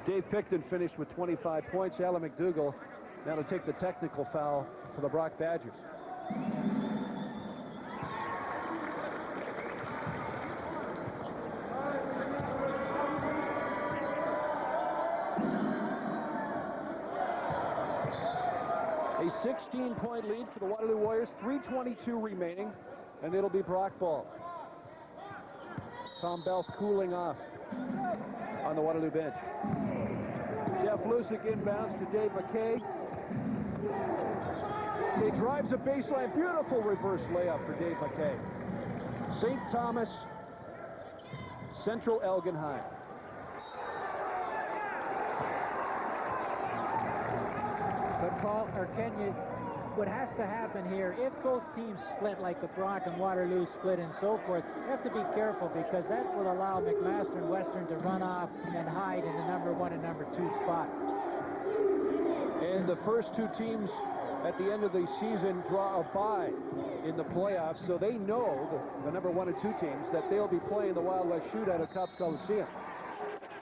Dave Picton finished with 25 points. Alan McDougall now to take the technical foul for the Brock Badgers. A 16-point lead for the Waterloo Warriors, 3:22 remaining, and it'll be Brock ball. Tom Balfe cooling off on the Waterloo bench. Jeff Lusick inbounds to Dave McKay. He drives a baseline. Beautiful reverse layup for Dave McKay. St. Thomas, Central Elgin High. But Paul, or Kenya, what has to happen here, if both teams split like the Brock and Waterloo split and so forth, you have to be careful, because that will allow McMaster and Western to run off and hide in the number 1 and number 2 spot. And the first 2 teams at the end of the season draw a bye in the playoffs, so they know, the number 1 and 2 teams, that they'll be playing the Wild West Shootout at Cops Coliseum.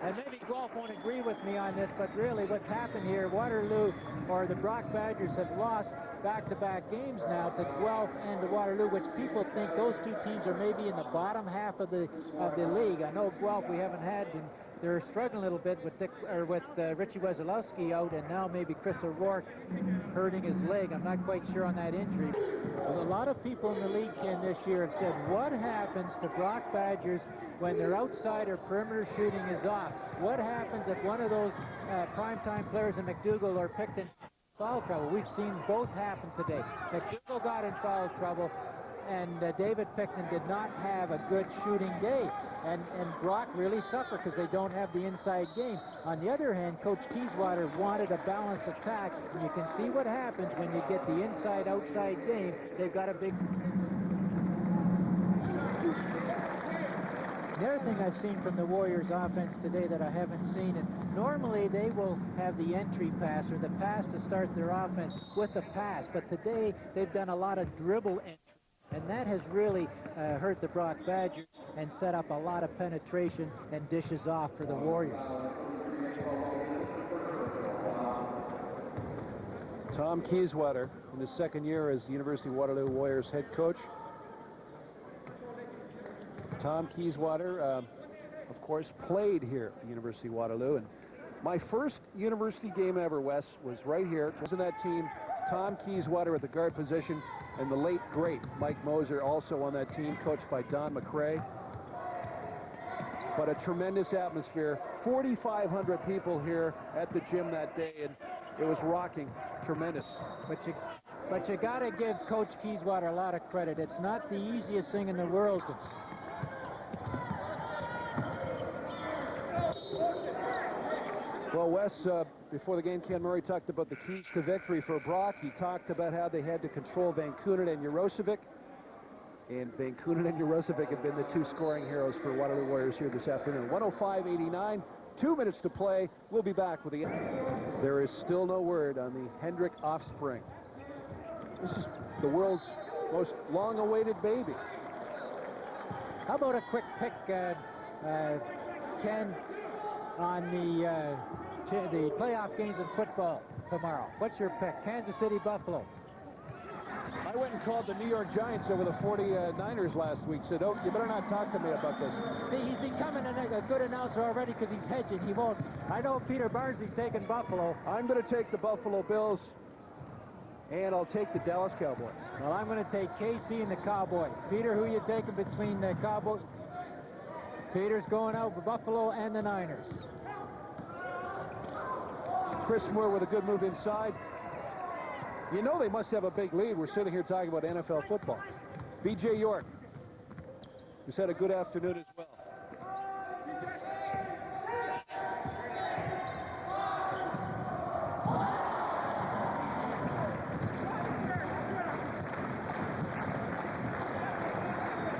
And maybe Guelph won't agree with me on this, but really what's happened here, Waterloo, or the Brock Badgers, have lost back-to-back games now to Guelph and to Waterloo, which people think those 2 teams are maybe in the bottom half of the league. I know Guelph we haven't had, and they're struggling a little bit with Richie Wesolowski out, and now maybe Chris O'Rourke hurting his leg. I'm not quite sure on that injury. But a lot of people in the league, Ken, this year have said, what happens to Brock Badgers when their outside or perimeter shooting is off? What happens if one of those primetime players in McDougall or Picton foul trouble? We've seen both happen today. McDougall got in foul trouble, and David Picton did not have a good shooting day. And Brock really suffered because they don't have the inside game. On the other hand, Coach Kieswatter wanted a balanced attack, and you can see what happens when you get the inside-outside game. They've got a big... The other thing I've seen from the Warriors offense today that I haven't seen, and normally they will have the entry pass or the pass to start their offense with a pass, but today they've done a lot of dribble entry, and that has really hurt the Brock Badgers and set up a lot of penetration and dishes off for the Warriors. Tom Kieswatter in his 2nd year as the University of Waterloo Warriors head coach. Tom Kieswatter, of course, played here at the University of Waterloo. And my first university game ever, Wes, was right here. It was in that team Tom Keyswater at the guard position, and the late, great Mike Moser also on that team, coached by Don McCrae. But a tremendous atmosphere. 4,500 people here at the gym that day, and it was rocking. Tremendous. But you got to give Coach Keyswater a lot of credit. It's not the easiest thing in the world. Well, Wes, before the game, Ken Murray talked about the keys to victory for Brock. He talked about how they had to control Van Koughnett and Urosevic. And Van Koughnett and Urosevic have been the two scoring heroes for Waterloo Warriors here this afternoon. 105-89, 2 minutes to play. We'll be back with the... There is still no word on the Hendrick offspring. This is the world's most long-awaited baby. How about a quick pick, Ken, on the playoff games in football tomorrow? What's your pick? Kansas City, Buffalo. I went and called the New York Giants over the 49ers last week. Said, oh, you better not talk to me about this. See, he's becoming a good announcer already because he's hedging. He won't. I know Peter Barnsley's taking Buffalo. I'm going to take the Buffalo Bills, and I'll take the Dallas Cowboys. Well, I'm going to take KC and the Cowboys. Peter, who you taking between the Cowboys? Peter's going out for Buffalo and the Niners. Chris Moore with a good move inside. You know they must have a big lead. We're sitting here talking about NFL football. B.J. York, who's had a good afternoon as well.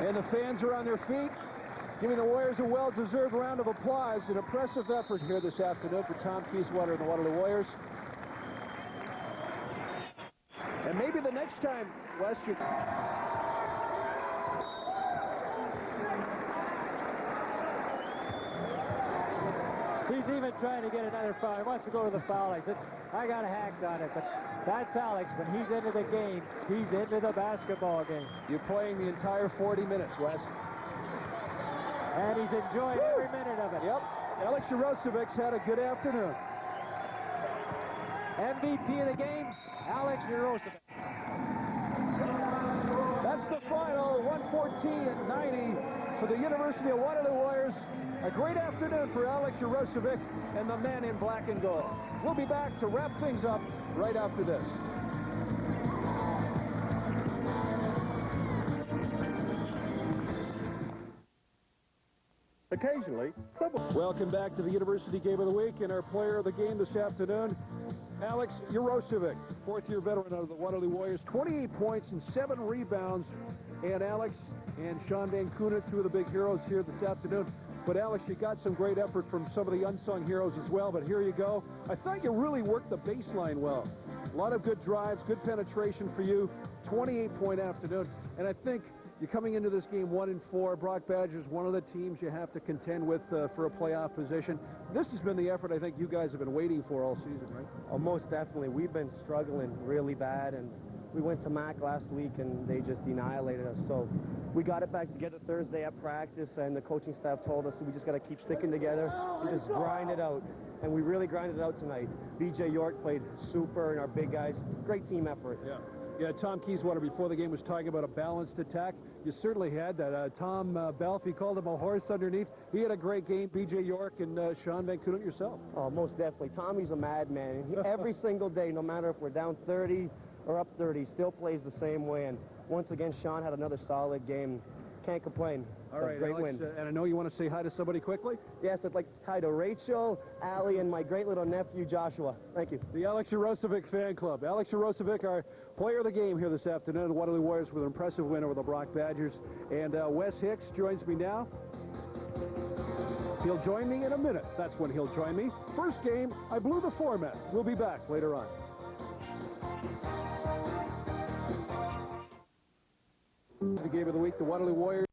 And the fans are on their feet, giving the Warriors a well-deserved round of applause. An impressive effort here this afternoon for Tom Keyswater and the Waterloo Warriors. And maybe the next time, Wes, you... He's even trying to get another foul. He wants to go to the foul line. I got a hack on it, but that's Alex. When he's into the game, he's into the basketball game. You're playing the entire 40 minutes, Wes. And he's enjoying every minute of it. Yep. Alex Urosevic's had a good afternoon. MVP of the game, Alex Urosevic. That's the final, 114-90 for the University of Waterloo Warriors. A great afternoon for Alex Urosevic and the man in black and gold. We'll be back to wrap things up right after this. Occasionally, welcome back to the University Game of the Week, and our player of the game this afternoon, Alex Urosevic, fourth-year veteran of the Waterloo Warriors, 28 points and 7 rebounds. And Alex and Sean Van Koughnett, two of the big heroes here this afternoon. But Alex, you got some great effort from some of the unsung heroes as well, but here you go. I thought you really worked the baseline well. A lot of good drives, good penetration for you, 28-point afternoon. And I think you're coming into this game 1-4. Brock Badgers, one of the teams you have to contend with for a playoff position. This has been the effort I think you guys have been waiting for all season, right? Oh, most definitely. We've been struggling really bad, and we went to MAC last week, and they just annihilated us. So we got it back together Thursday at practice, and the coaching staff told us that we just got to keep sticking together and just grind it out. And we really grinded it out tonight. B.J. York played super, and our big guys, great team effort. Yeah, Tom Keyswater before the game was talking about a balanced attack. You certainly had that. Tom Balfe, he called him a horse underneath. He had a great game. B.J. York and Sean Van Koughnett yourself. Oh, most definitely. Tommy's a madman. Every single day, no matter if we're down 30 or up 30, he still plays the same way. And once again, Sean had another solid game. Can't complain. All right, great Alex, win. And I know you want to say hi to somebody quickly? Yes, I'd like to say hi to Rachel, Allie, and my great little nephew, Joshua. Thank you. The Alex Urosevic fan club. Alex Urosevic, our player of the game here this afternoon. The Waterloo Warriors with an impressive win over the Brock Badgers. And Wes Hicks joins me now. He'll join me in a minute. That's when he'll join me. First game, I blew the format. We'll be back later on. The game of the week, the Waterloo Warriors.